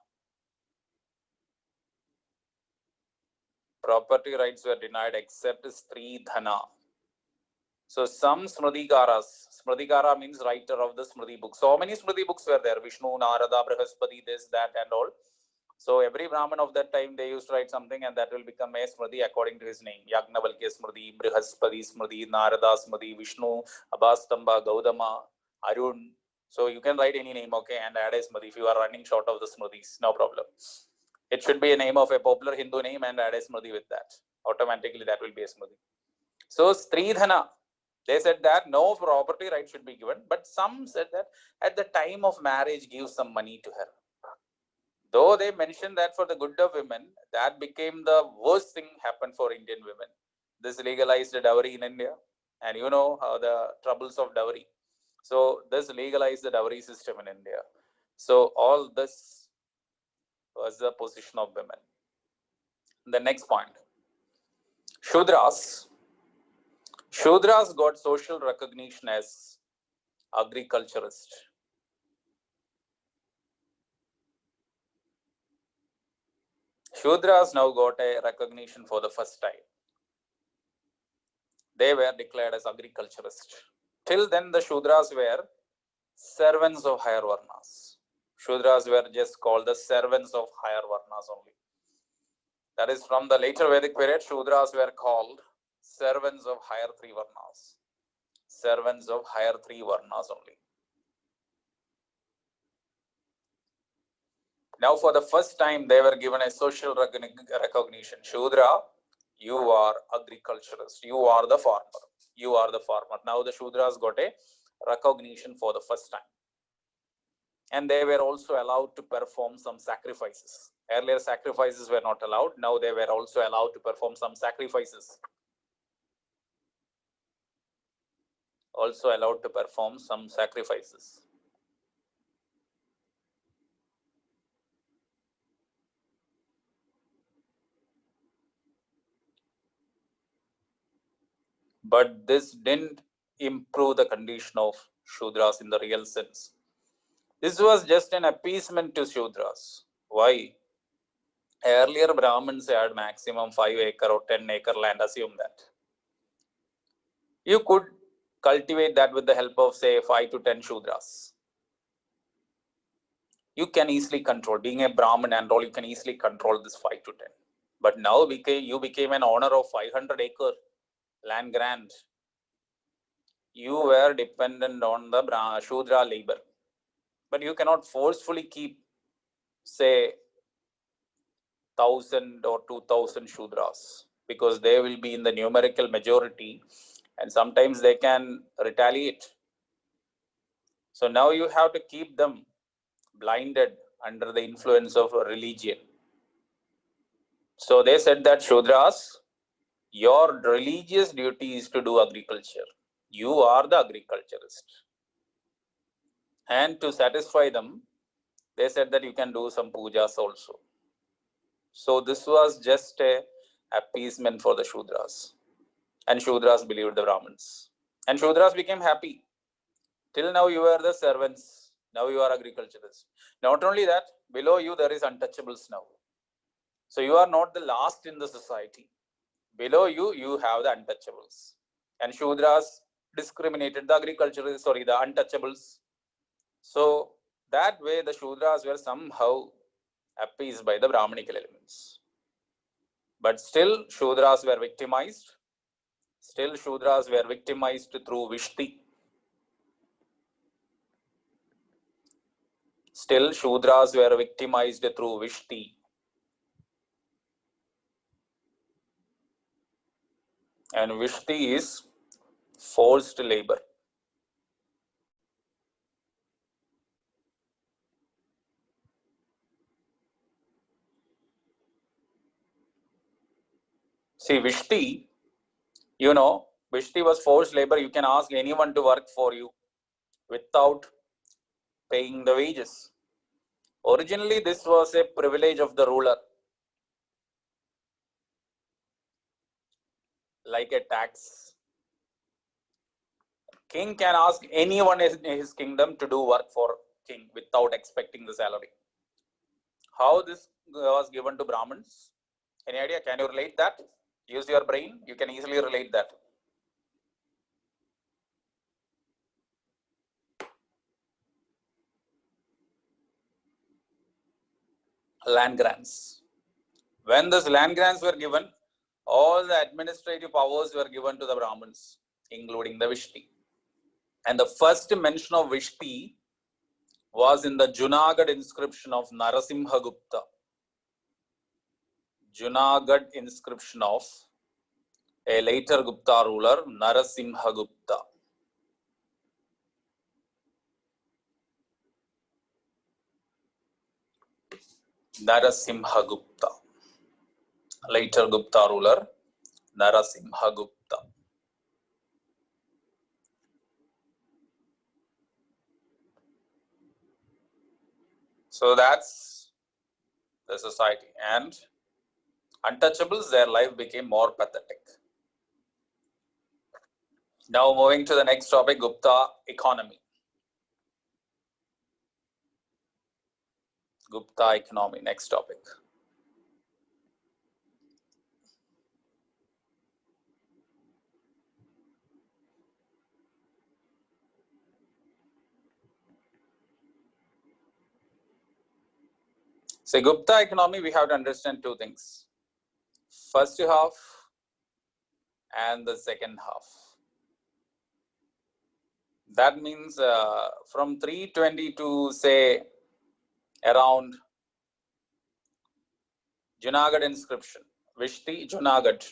Property rights were denied except Stridhana. So some Smridikara means writer of the Smriti book. So many Smriti books were there. Vishnu, Narada, Brihaspati, this, that and all. So every Brahman of that time, they used to write something and that will become a Smriti according to his name. Yagnavalkya Smriti, Brihaspati Smriti, Narada Smriti, Vishnu, Abhastamba, Gautama, Arun. So you can write any name, okay, and add a Smriti if you are running short of the Smritis, no problem. It should be a name of a popular Hindu name and add a Smriti with that. Automatically that will be a Smriti. So Stridhana, they said that no property right should be given, but some said that at the time of marriage, give some money to her. Though they mentioned that for the good of women, that became the worst thing happened for Indian women. This legalized dowry in India, and you know how the troubles of dowry. So this legalized the dowry system in India. So all this was the position of women. The next point, Shudras. Shudras got social recognition as agriculturist. Shudras now got a recognition for the first time. They were declared as agriculturists. Till then, the Shudras were servants of higher Varnas. Shudras were just called the servants of higher Varnas only. That is, from the later Vedic period, Shudras were called servants of higher three Varnas. Servants of higher three Varnas only. Now, for the first time, they were given a social recognition. Shudra, you are agriculturist. You are the farmer. You are the farmer. Now, the Shudras got a recognition for the first time. And they were also allowed to perform some sacrifices. Earlier, sacrifices were not allowed. Now, they were also allowed to perform some sacrifices. Also allowed to perform some sacrifices. But this didn't improve the condition of Shudras in the real sense. This was just an appeasement to Shudras. Why? Earlier, Brahmins had maximum 5 acre or 10 acre land. Assume that. You could cultivate that with the help of, say, 5 to 10 Shudras. You can easily control. Being a Brahmin and all, you can easily control this 5 to 10. But now you became an owner of 500 acre land grant. You were dependent on the Shudra labor. But you cannot forcefully keep, say, 1,000 or 2,000 Shudras, because they will be in the numerical majority and sometimes they can retaliate. So now you have to keep them blinded under the influence of religion. So they said that Shudras, your religious duty is to do agriculture. You are the agriculturist. And to satisfy them, they said that you can do some pujas also. So this was just a appeasement for the Shudras. And Shudras believed the Brahmins. And Shudras became happy. Till now you are the servants. Now you are agriculturists. Not only that, below you there is untouchables now. So you are not the last in the society. Below you, you have the untouchables. And Shudras discriminated the agriculturists, the untouchables. So that way the Shudras were somehow appeased by the Brahmanical elements. But still Shudras were victimized. Still Shudras were victimized through Vishti. Still Shudras were victimized through Vishti. And Vishti is forced labor. See, Vishti, Vishti was forced labor. You can ask anyone to work for you. without paying the wages. Originally, this was a privilege of the ruler, like a tax. King can ask anyone in his kingdom to do work for king without expecting the salary. How this was given to Brahmins? Any idea? Can you relate that? Use your brain. You can easily relate that. Land grants. When these land grants were given, all the administrative powers were given to the Brahmins, including the Vishti. And the first mention of Vishti was in the Junagadh inscription of Narasimhagupta. Junagadh inscription of a later Gupta ruler, Narasimhagupta. Narasimhagupta. Later Gupta ruler, Narasimhagupta. So that's the society. And untouchables, their life became more pathetic. Now moving to the next topic, Gupta economy. Gupta economy, next topic. So Gupta economy, we have to understand two things. First half and the second half. That means from 320 to say around Junagadh inscription, Vishti, Junagadh,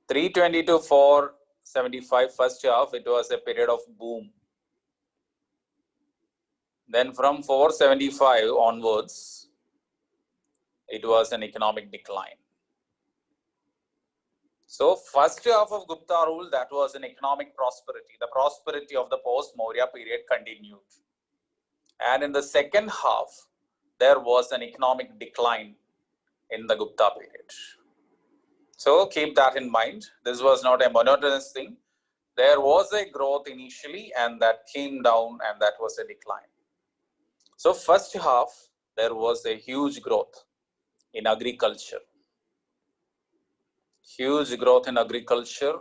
320 to 475 first half, it was a period of boom. Then from 475 onwards, it was an economic decline. So first half of Gupta rule, that was an economic prosperity. The prosperity of the post-Maurya period continued. And in the second half, there was an economic decline in the Gupta period. So keep that in mind. This was not a monotonous thing. There was a growth initially and that came down and that was a decline. So first half, there was a huge growth in agriculture. Huge growth in agriculture,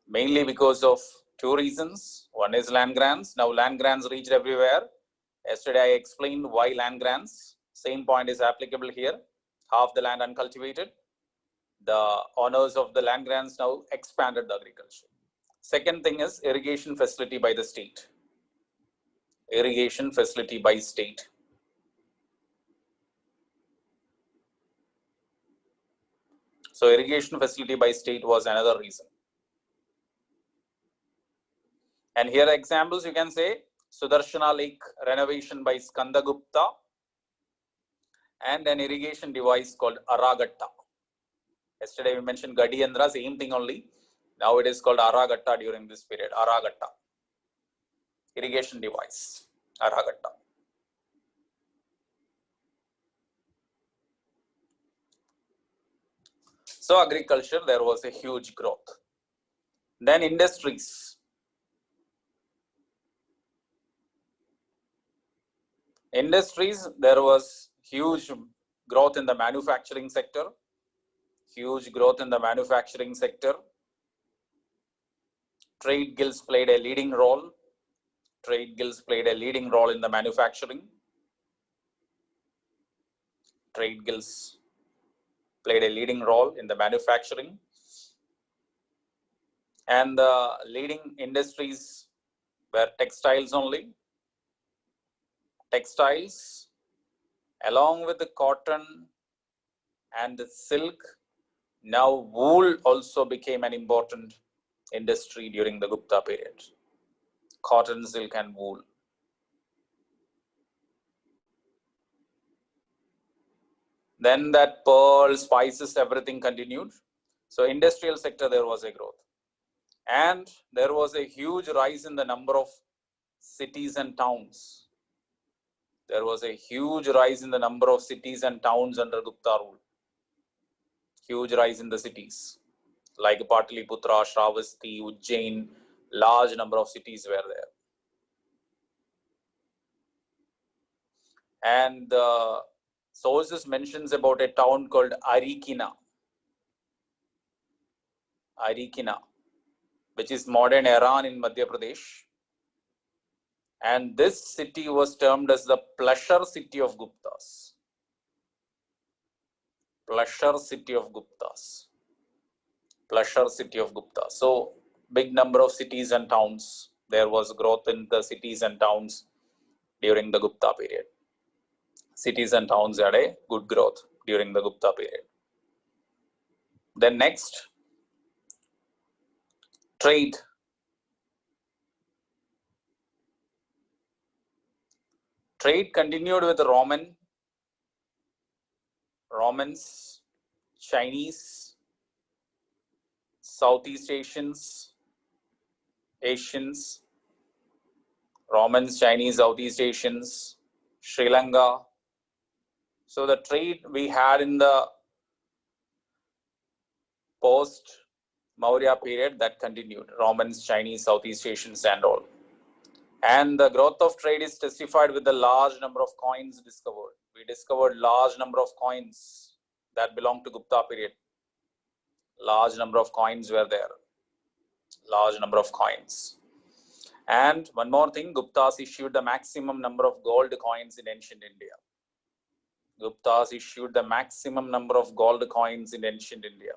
mainly because of two reasons. One is land grants. Now land grants reached everywhere. Yesterday I explained why land grants. Same point is applicable here. Half the land uncultivated. The owners of the land grants now expanded the agriculture. Second thing is irrigation facility by the state. Irrigation facility by state. So irrigation facility by state was another reason. And here examples you can say Sudarshana Lake renovation by Skandagupta and an irrigation device called Aragatta. Yesterday we mentioned Gadiyandra, same thing only. Now it is called Aragatta during this period. Aragatta. Irrigation device. Aragatta. So agriculture, there was a huge growth. Then industries. Industries, there was huge growth in the manufacturing sector. Huge growth in the manufacturing sector. Trade guilds played a leading role. Trade guilds played a leading role in the manufacturing. Trade guilds played a leading role in the manufacturing. And the leading industries were textiles only. Textiles, along with the cotton and the silk, now wool also became an important industry during the Gupta period. Cotton, silk and wool. Then that pearl, spices, everything continued. So industrial sector, there was a growth. And there was a huge rise in the number of cities and towns. There was a huge rise in the number of cities and towns under Gupta rule. Huge rise in the cities like Pataliputra, Shravasti, Ujjain. Large number of cities were there. And the sources mentions about a town called Arikina, which is modern Iran in Madhya Pradesh. And this city was termed as the pleasure city of Guptas. Pleasure city of Guptas. Pleasure city of Guptas. So big number of cities and towns. There was growth in the cities and towns during the Gupta period. Cities and towns had a good growth during the Gupta period. Then next, trade. Trade continued with Romans, Chinese, Southeast Asians, Romans, Chinese, Southeast Asians, Sri Lanka. So the trade we had in the post-Maurya period, that continued. Romans, Chinese, Southeast Asians and all. And the growth of trade is testified with the large number of coins discovered. We discovered large number of coins that belong to Gupta period. Large number of coins were there. Large number of coins. And one more thing, Guptas issued the maximum number of gold coins in ancient India. Guptas issued the maximum number of gold coins in ancient India.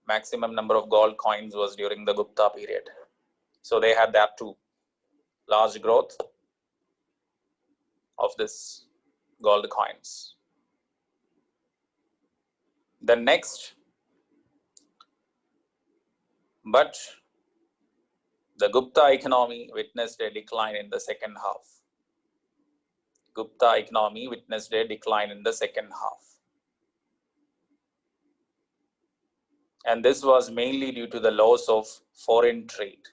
Maximum number of gold coins was during the Gupta period. So they had that too. Large growth of this gold coins. The next, but the Gupta economy witnessed a decline in the second half. Gupta economy witnessed a decline in the second half. And this was mainly due to the loss of foreign trade.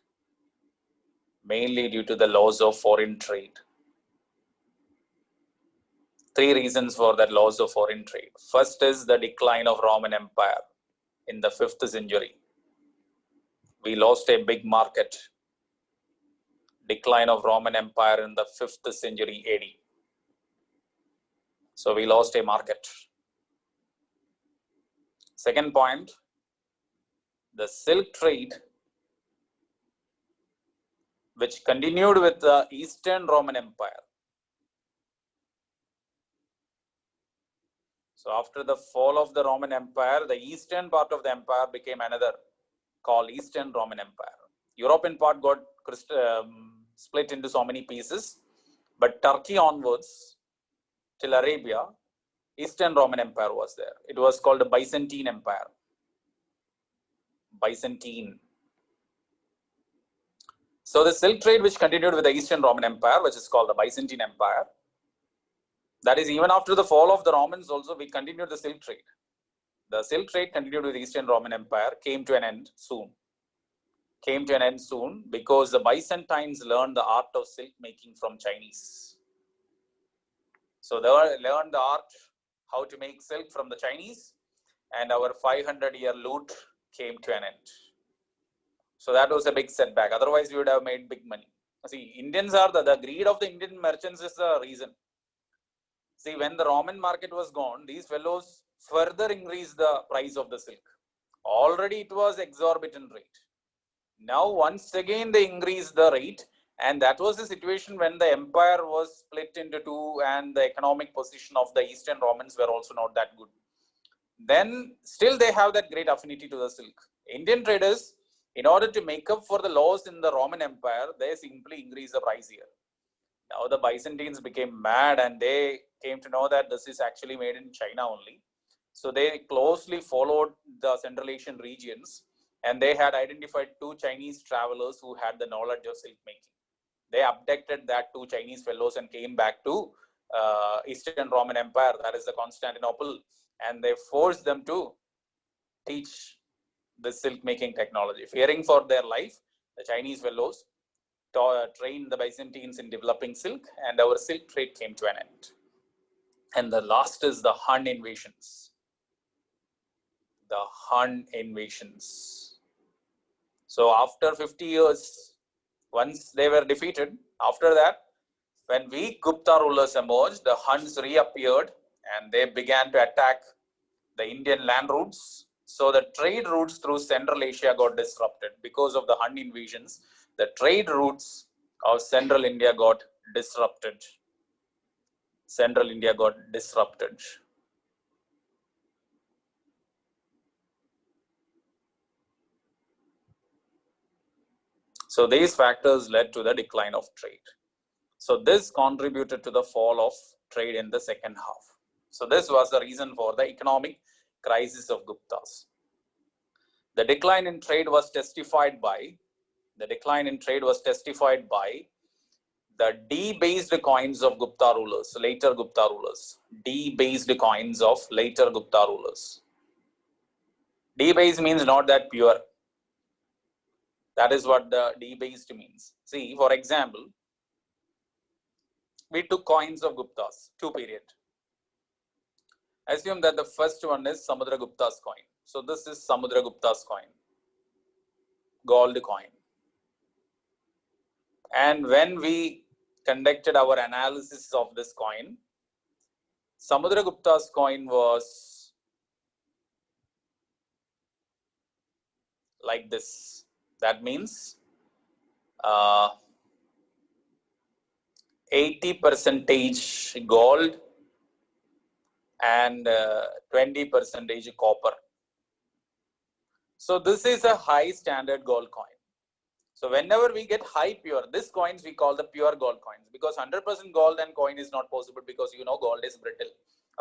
Mainly due to the loss of foreign trade. Three reasons for that loss of foreign trade. First is the decline of Roman Empire in the 5th century. We lost a big market. Decline of Roman Empire in the 5th century AD. So we lost a market. Second point, the silk trade, which continued with the Eastern Roman Empire. So after the fall of the Roman Empire, the eastern part of the empire became another called Eastern Roman Empire. European part got split into so many pieces, but Turkey onwards till Arabia, Eastern Roman Empire was there. It was called the Byzantine Empire. Byzantine. So the silk trade which continued with the Eastern Roman Empire, which is called the Byzantine Empire, that is, even after the fall of the Romans also, we continued the silk trade. The silk trade continued with the Eastern Roman Empire, came to an end soon. Came to an end soon because the Byzantines learned the art of silk making from Chinese. So they learned the art, how to make silk from the Chinese, and our 500-year loot came to an end. So that was a big setback. Otherwise, we would have made big money. See, Indians are the greed of the Indian merchants is the reason. See, when the Roman market was gone, these fellows further increased the price of the silk. Already it was exorbitant rate. Now, once again, they increased the rate. And that was the situation when the empire was split into two and the economic position of the Eastern Romans were also not that good. Then still they have that great affinity to the silk. Indian traders, in order to make up for the loss in the Roman Empire, they simply increase the price here. Now the Byzantines became mad and they came to know that this is actually made in China only. So they closely followed the Central Asian regions and they had identified two Chinese travelers who had the knowledge of silk making. They abducted that two Chinese fellows and came back to Eastern Roman Empire, that is the Constantinople, and they forced them to teach the silk making technology. Fearing for their life, the Chinese fellows trained the Byzantines in developing silk, and our silk trade came to an end. And the last is the Han invasions. The Han invasions. So after 50 years, once they were defeated, after that, when weak Gupta rulers emerged, the Huns reappeared and they began to attack the Indian land routes. So the trade routes through Central Asia got disrupted because of the Hun invasions. The trade routes of Central India got disrupted. Central India got disrupted. So these factors led to the decline of trade. So this contributed to the fall of trade in the second half. So this was the reason for the economic crisis of Guptas. The decline in trade was testified by the D-based coins of Gupta rulers, later Gupta rulers. D-based coins of later Gupta rulers. D-based means not that pure. That is what the D-based means. See, for example, we took coins of Guptas, 2 period. Assume that the first one is Samudragupta's coin. So this is Samudragupta's coin, gold coin. And when we conducted our analysis of this coin, Samudragupta's coin was like this. That means 80% gold and 20% copper. So this is a high standard gold coin. So whenever we get high pure, these coins we call the pure gold coins, because 100% gold and coin is not possible, because gold is brittle.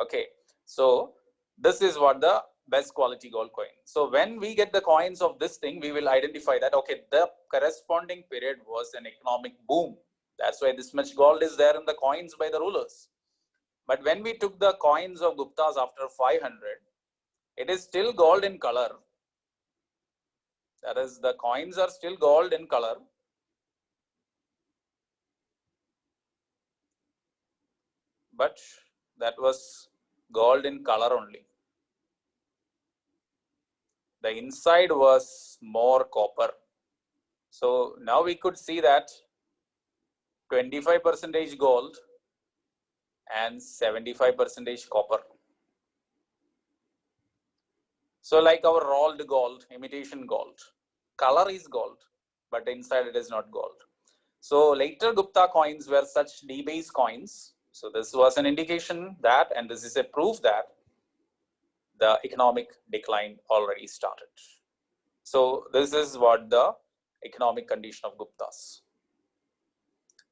Okay, so this is what the best quality gold coin. So when we get the coins of this thing, we will identify that, okay, the corresponding period was an economic boom. That's why this much gold is there in the coins by the rulers. But when we took the coins of Guptas after 500, it is still gold in color. That is, the coins are still gold in color. But that was gold in color only. The inside was more copper. So now we could see that 25% gold and 75% copper. So like our rolled gold, imitation gold, color is gold, but inside it is not gold. So later Gupta coins were such debased coins. So this was an indication that, and this is a proof that the economic decline already started. So this is what the economic condition of Guptas.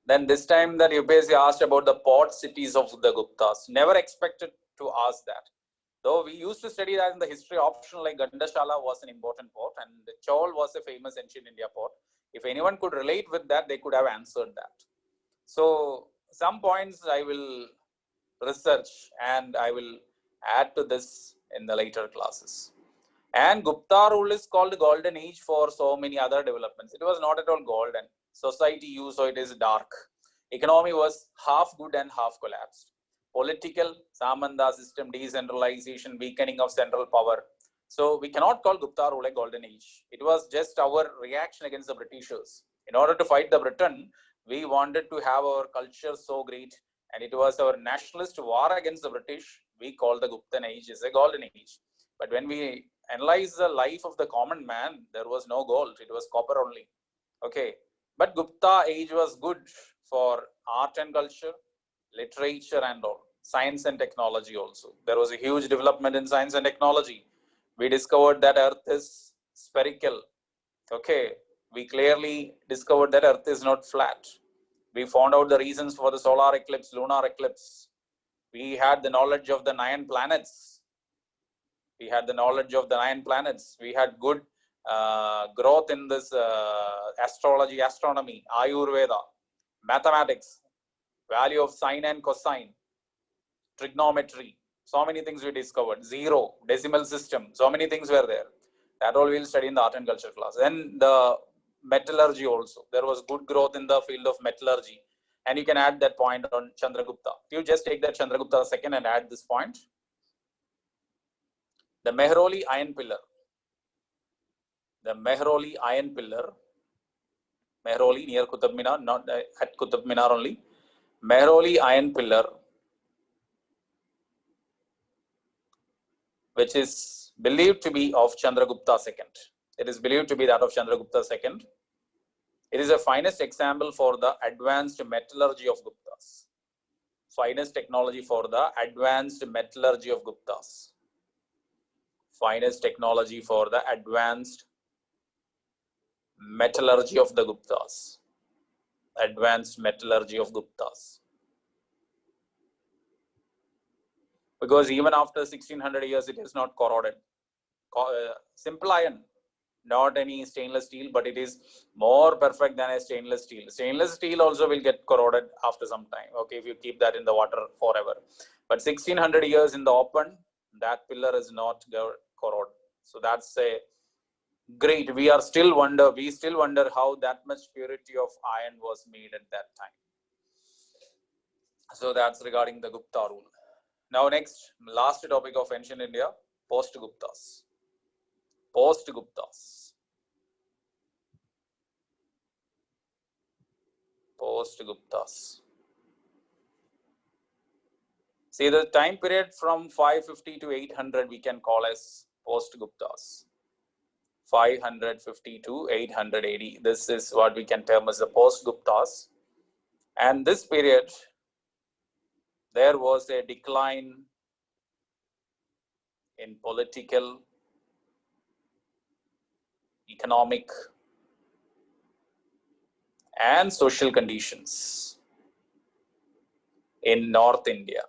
Then this time that UPSC asked about the port cities of the Guptas. Never expected to ask that. Though we used to study that in the history option, like Gandashala was an important port and Chaul was a famous ancient India port. If anyone could relate with that, they could have answered that. So some points I will research and I will add to this in the later classes. And Gupta rule is called golden age for so many other developments. It was not at all golden. Society used, so it is dark. Economy was half good and half collapsed. Political, Samanta system, decentralization, weakening of central power. So we cannot call Gupta rule a golden age. It was just our reaction against the Britishers. In order to fight the Britain, we wanted to have our culture so great, and it was our nationalist war against the British. We call the Guptan age as a golden age. But when we analyze the life of the common man, there was no gold. It was copper only. Okay. But Gupta age was good for art and culture, literature and all, science and technology also. There was a huge development in science and technology. We discovered that Earth is spherical. Okay. We clearly discovered that Earth is not flat. We found out the reasons for the solar eclipse, lunar eclipse. We had the knowledge of the 9 planets. We had good growth in this astrology, astronomy, Ayurveda, mathematics, value of sine and cosine, trigonometry. So many things we discovered. Zero, decimal system. So many things were there. That all we'll study in the art and culture class. Then the metallurgy also. There was good growth in the field of metallurgy. And you can add that point on Chandragupta. You just take that Chandragupta second and add this point. The Mehrauli iron pillar. The Mehrauli iron pillar. Mehrauli near Qutub Minar, not at Qutub Minar only. Mehrauli iron pillar, which is believed to be of Chandragupta II. It is believed to be that of Chandragupta II. It is a finest example for the advanced metallurgy of Guptas. Finest technology for the advanced metallurgy of Guptas. Finest technology for the advanced metallurgy of the Guptas. Advanced metallurgy of Guptas. Because even after 1600 years, it is not corroded. Simple iron, not any stainless steel, but it is more perfect than a stainless steel. Stainless steel also will get corroded after some time, okay, if you keep that in the water forever. But 1600 years in the open, that pillar is not corroded. So that's a great. We still wonder how that much purity of iron was made at that time. So that's regarding the Gupta rule. Now next, last topic of ancient India, post-Guptas. Post-Guptas. Post-Guptas. See, the time period from 550 to 800 we can call as post-Guptas. 550 to 880. This is what we can term as the post-Guptas. And this period, there was a decline in political, economic, and social conditions in North India.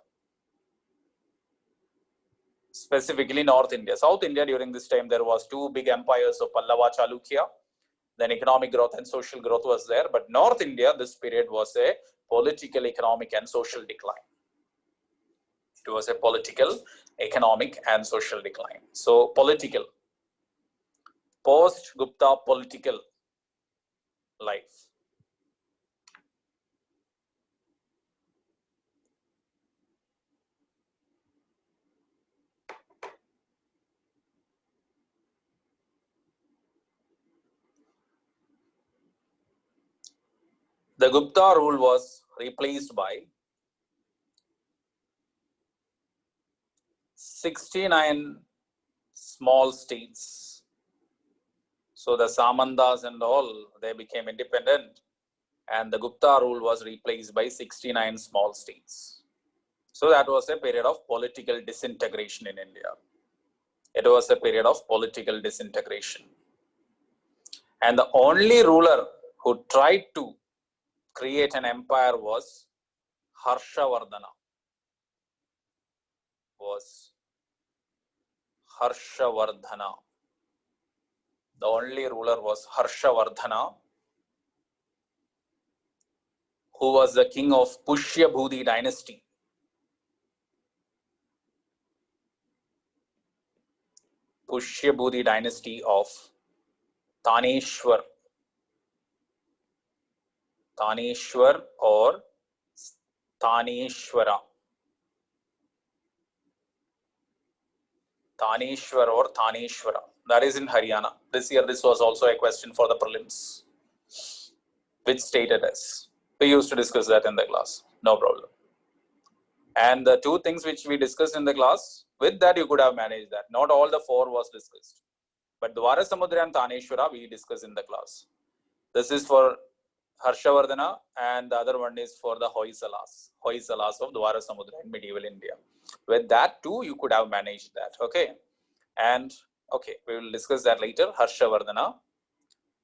Specifically North India. South India during this time, there was two big empires of Pallava, Chalukya. Then economic growth and social growth was there. But North India, this period was a political, economic, and social decline. It was a political, economic, and social decline. So political, post-Gupta political life. The Gupta rule was replaced by 69 small states. So the Samantas and all, they became independent, and the Gupta rule was replaced by 69 small states. So that was a period of political disintegration in India. It was a period of political disintegration. And the only ruler who tried to create an empire was Harshavardhana. The only ruler was Harshavardhana, who was the king of Pushyabhudi dynasty. Pushyabhudi dynasty of Taneshwar. Taneshwar or Taneshwara. Taneshwar or Taneshwara. That is in Haryana. This year, this was also a question for the prelims. Which state it is? We used to discuss that in the class. No problem. And the two things which we discussed in the class, with that you could have managed that. Not all the four was discussed. But Dwarasamudra and Taneshwara we discussed in the class. This is for Harshavardhana, and the other one is for the Hoysalas of Dwarasamudra in medieval India. With that too, you could have managed that. Okay. And okay, we will discuss that later. Harshavardhana,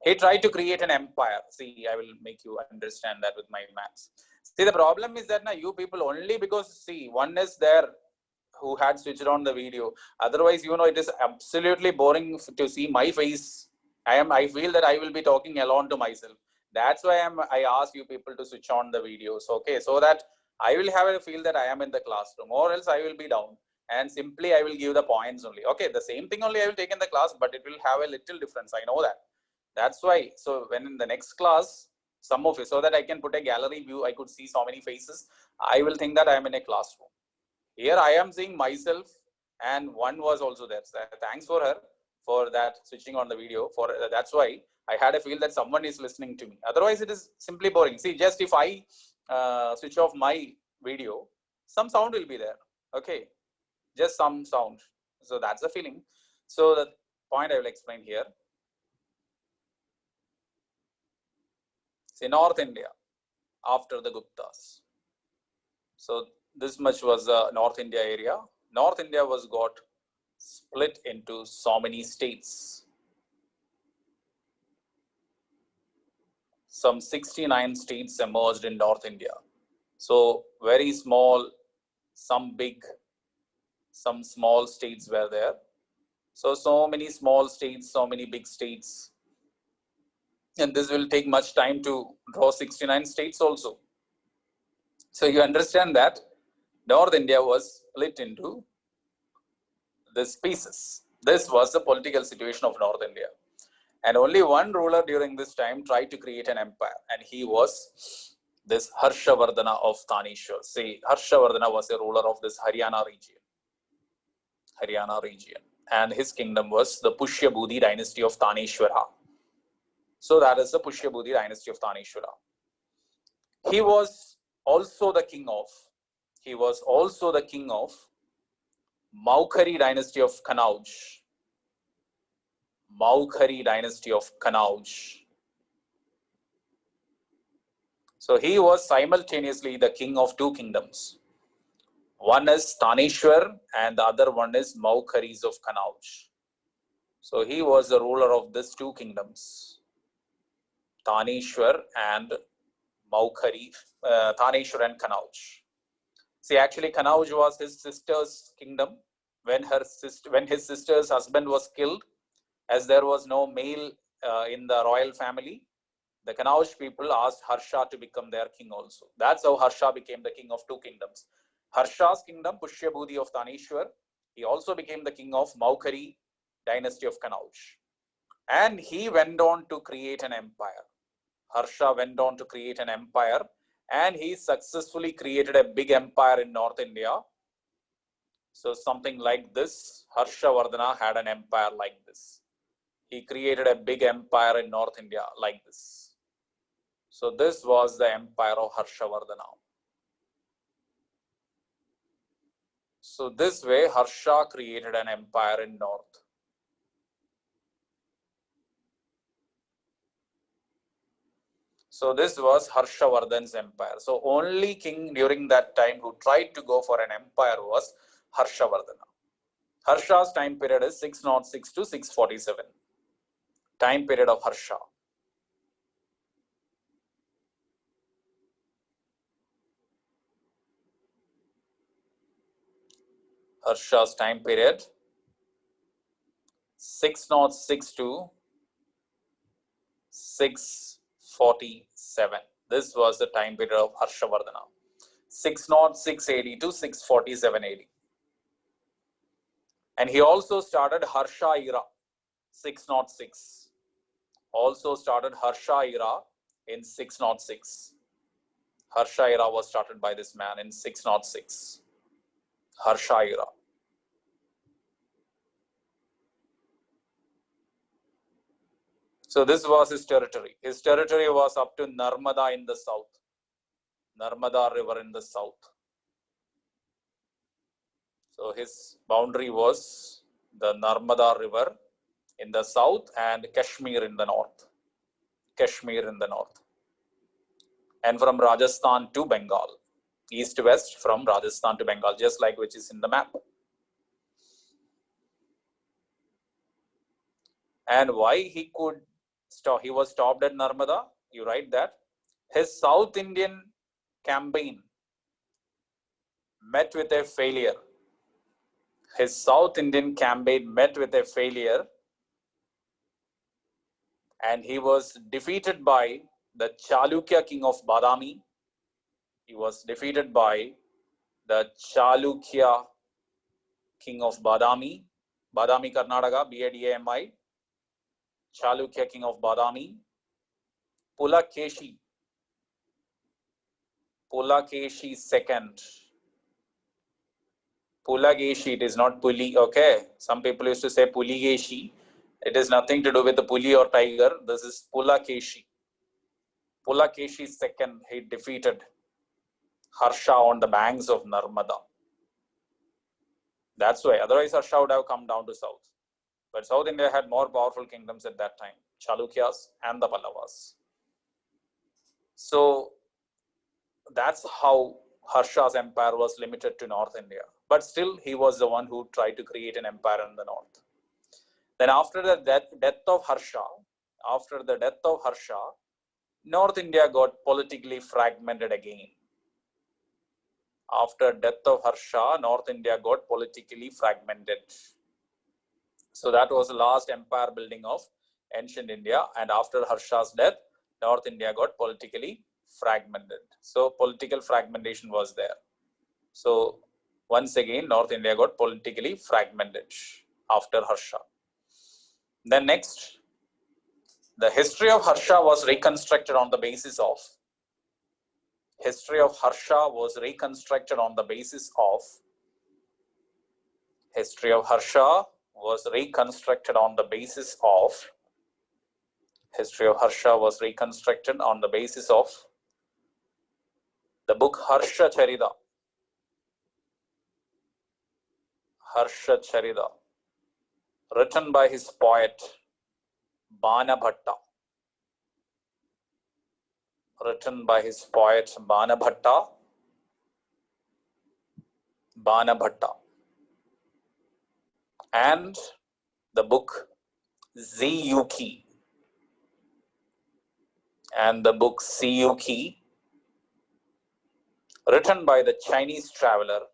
he tried to create an empire. See, I will make you understand that with my maths. See, the problem is that now you people only because, see, one is there who had switched on the video. Otherwise, you know, it is absolutely boring to see my face. I feel that I will be talking alone to myself. That's why I ask you people to switch on the videos, okay? So that I will have a feel that I am in the classroom, or else I will be down. and simply I will give the points only. Okay, the same thing only I will take in the class, but it will have a little difference. I know that. That's why. So when in the next class, some of you, so that I can put a gallery view, I could see so many faces. I will think that I am in a classroom. Here I am seeing myself, and one was also there. So thanks for her for that switching on the video. For that's why I had a feel that someone is listening to me. Otherwise, it is simply boring. See, just if I switch off my video, some sound will be there. Okay, just some sound. So that's the feeling. So the point I will explain here. See, North India after the Guptas. So this much was the North India area. North India was got split into so many states. Some 69 states emerged in North India. So very small, some big, some small states were there. So many small states, so many big states. And this will take much time to draw 69 states also. So you understand that North India was split into these pieces. This was the political situation of North India. And only one ruler during this time tried to create an empire. And he was this Harshavardhana of Tanishwar. See, Harshavardhana was a ruler of this Haryana region. And his kingdom was the Pushyabudhi dynasty of Tanishwara. So that is the Pushyabudhi dynasty of Tanishwara. He was also the king of Maukhari dynasty of Kanauj. Maukhari dynasty of Kanauj. So he was simultaneously the king of two kingdoms. One is Tanishwar and the other one is Maukharis of Kanauj. So he was the ruler of these two kingdoms, Tanishwar and Maukhari, Tanishwar and Kanauj. See, actually Kanauj was his sister's kingdom when his sister's husband was killed, as there was no male in the royal family. The Kanauj people asked Harsha to become their king also. That's how Harsha became the king of two kingdoms. Harsha's kingdom, Pushyabudhi of Tanishwar, he also became the king of Maukhari dynasty of Kanauj. And he went on to create an empire. Harsha went on to create an empire, and he successfully created a big empire in North India. So something like this, Harshavardhana had an empire like this. He created a big empire in North India like this. So this was the empire of Harshavardhana. So this way, Harsha created an empire in North. So this was Harshavardhan's empire. So only king during that time who tried to go for an empire was Harshavardhana. Harsha's time period is 606 to 647. Time period of Harsha. Harsha's time period 606 to 647. This was the time period of Harshavardhana. 606 AD to 647 AD. And he also started Harsha era 606. Also started Harsha era in 606. Harsha era was started by this man in 606. Harsha era. So this was his territory. His territory was up to Narmada in the south. Narmada river in the south. So his boundary was the Narmada river in the south and Kashmir in the north. Kashmir in the north. And from Rajasthan to Bengal. East-west from Rajasthan to Bengal, just like which is in the map. And why he could stop? He was stopped at Narmada. You write that. His South Indian campaign met with a failure. His South Indian campaign met with a failure, and he was defeated by the Chalukya king of Badami. He was defeated by the Chalukya king of Badami, Badami Karnataka, Badami, Chalukya, king of Badami, Pulakeshi, Pulakeshi second. Pulakeshi, it is not Puli, okay? Some people used to say Puligeshi. It is nothing to do with the Puli or tiger. This is Pulakeshi. Pulakeshi second, he defeated Harsha on the banks of Narmada. That's why. Otherwise, Harsha would have come down to south. But South India had more powerful kingdoms at that time, Chalukyas and the Pallavas. So that's how Harsha's empire was limited to North India. But still, he was the one who tried to create an empire in the north. Then after the death of Harsha, North India got politically fragmented again. After death of Harsha, North India got politically fragmented. So that was the last empire building of ancient India. And after Harsha's death, North India got politically fragmented. So political fragmentation was there. So once again, North India got politically fragmented after Harsha. Then next, the history of Harsha was reconstructed on the basis of the book Harsha Charita. Harsha Charita, written by his poet Banabhatta. And the book Ziyuki. Written by the Chinese traveler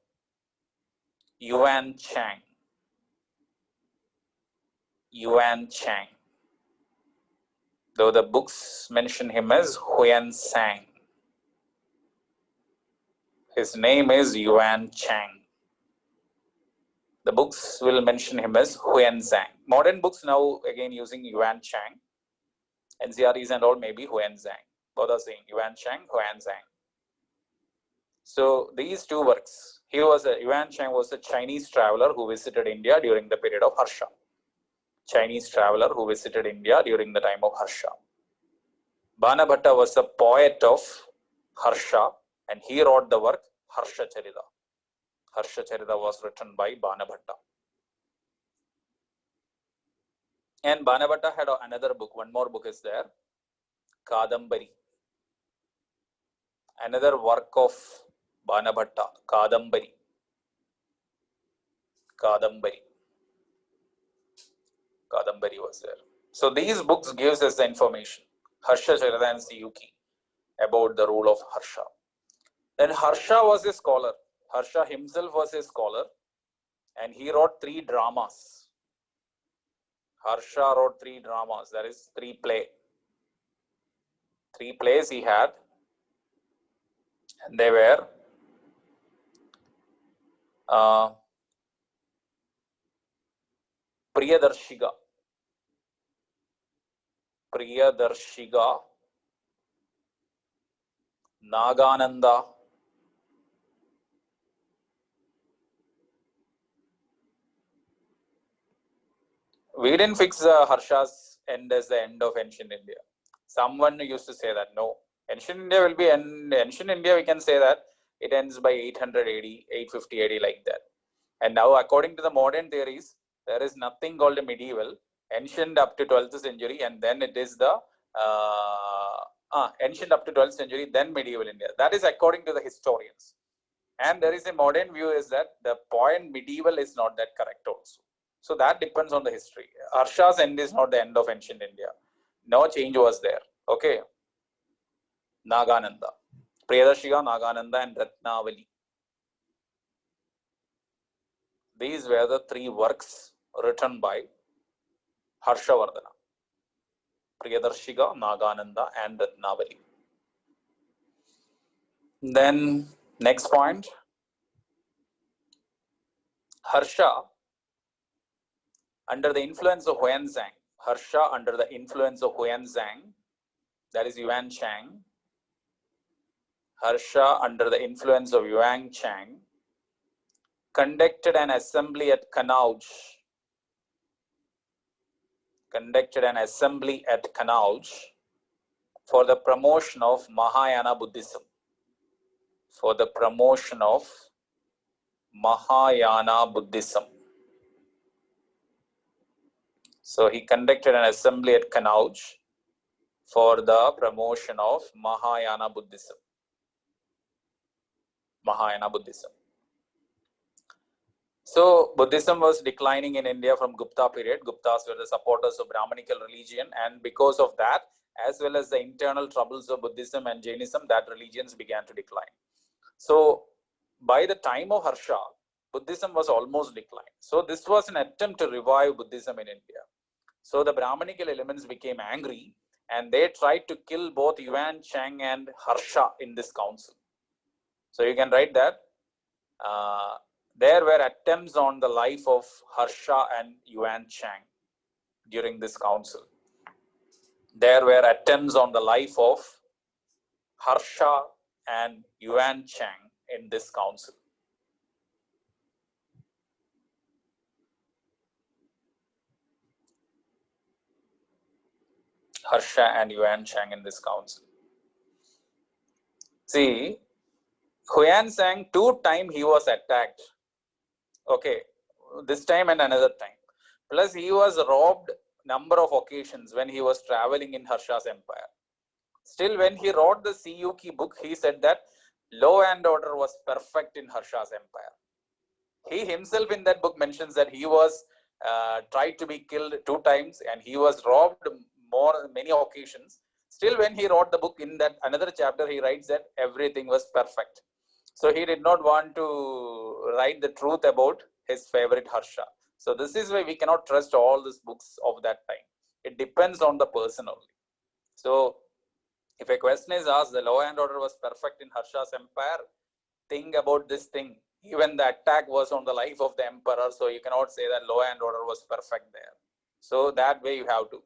Yuan Chang. Though the books mention him as Huan Sang. His name is Yuan Chang. The books will mention him as Huan Sang. Modern books now again using Yuan Chang. NCREs and all maybe Huan Sang. Both are saying Yuan Chang, Huan Sang. So these two works, Yuan Chang was a Chinese traveler who visited India during the period of Harsha. Banabhatta was a poet of Harsha and he wrote the work Harsha Charita. Harsha Charita was written by Banabhatta. And Banabhatta had another book, one more book is there, Kadambari. Another work of Banabhatta, Kadambari. Kadambari was there. So these books gives us the information, Harsha Charita and Ziyuki, about the rule of Harsha. Then Harsha was a scholar. Harsha himself was a scholar and he wrote 3 dramas. Harsha wrote 3 dramas, that is 3 plays. 3 plays he had, and they were Priyadarshiga, Nagananda, we didn't fix Harsha's end as the end of ancient India. Someone used to say that no, ancient India will be ancient India. We can say that it ends by 800 AD, 850 AD, like that. And now, according to the modern theories, there is nothing called a medieval, ancient up to 12th century, and then it is the ancient up to 12th century, then medieval India. That is according to the historians. And there is a modern view is that the point medieval is not that correct also. So that depends on the history. Harsha's end is not the end of ancient India. No change was there. Okay. Nagananda. Priyadarshiga, Nagananda and Ratnavali. These were the 3 works written by Harshavardhana. Priyadarshiga, Nagananda and Ratnavali. Then next point. Harsha under the influence of Huanzang. Harsha under the influence of Huanzang, that is Yuan Chang. Harsha under the influence of Yuan Chang conducted an assembly at Kanauj. For the promotion of Mahayana Buddhism. For the promotion of Mahayana Buddhism. So he conducted an assembly at Kanauj for the promotion of Mahayana Buddhism. Mahayana Buddhism. So Buddhism was declining in India from Gupta period. Guptas were the supporters of Brahmanical religion, and because of that, as well as the internal troubles of Buddhism and Jainism, that religions began to decline. So by the time of Harsha, Buddhism was almost declined. So this was an attempt to revive Buddhism in India. So the Brahmanical elements became angry and they tried to kill both Yuan Chang and Harsha in this council. So you can write that. There were attempts on the life of Harsha and Yuan Chang during this council. There were attempts on the life of Harsha and Yuan Chang in this council. Harsha and Yuan Chang in this council. See, Huanzang, 2 times he was attacked. Okay, this time and another time. Plus he was robbed number of occasions when he was traveling in Harsha's empire. Still, when he wrote the Siyuki book, he said that law and order was perfect in Harsha's empire. He himself in that book mentions that he was tried to be killed 2 times and he was robbed many occasions. Still, when he wrote the book, in that another chapter, he writes that everything was perfect. So he did not want to write the truth about his favorite Harsha. So this is why we cannot trust all these books of that time. It depends on the person only. So if a question is asked, the law and order was perfect in Harsha's empire, think about this thing. Even the attack was on the life of the emperor, so you cannot say that law and order was perfect there. So that way you have to.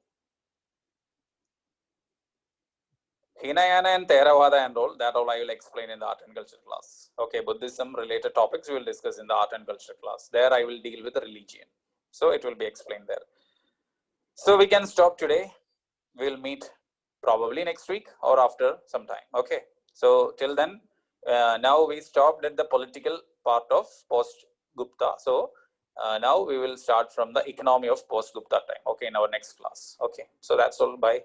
Hinayana and Theravada and all, that all I will explain in the art and culture class. Okay, Buddhism related topics we will discuss in the art and culture class. There I will deal with the religion. So it will be explained there. So we can stop today. We'll meet probably next week or after some time. Okay. So till then, now we stopped at the political part of post-Gupta. So now we will start from the economy of post-Gupta time. Okay, in our next class. Okay. So that's all. Bye.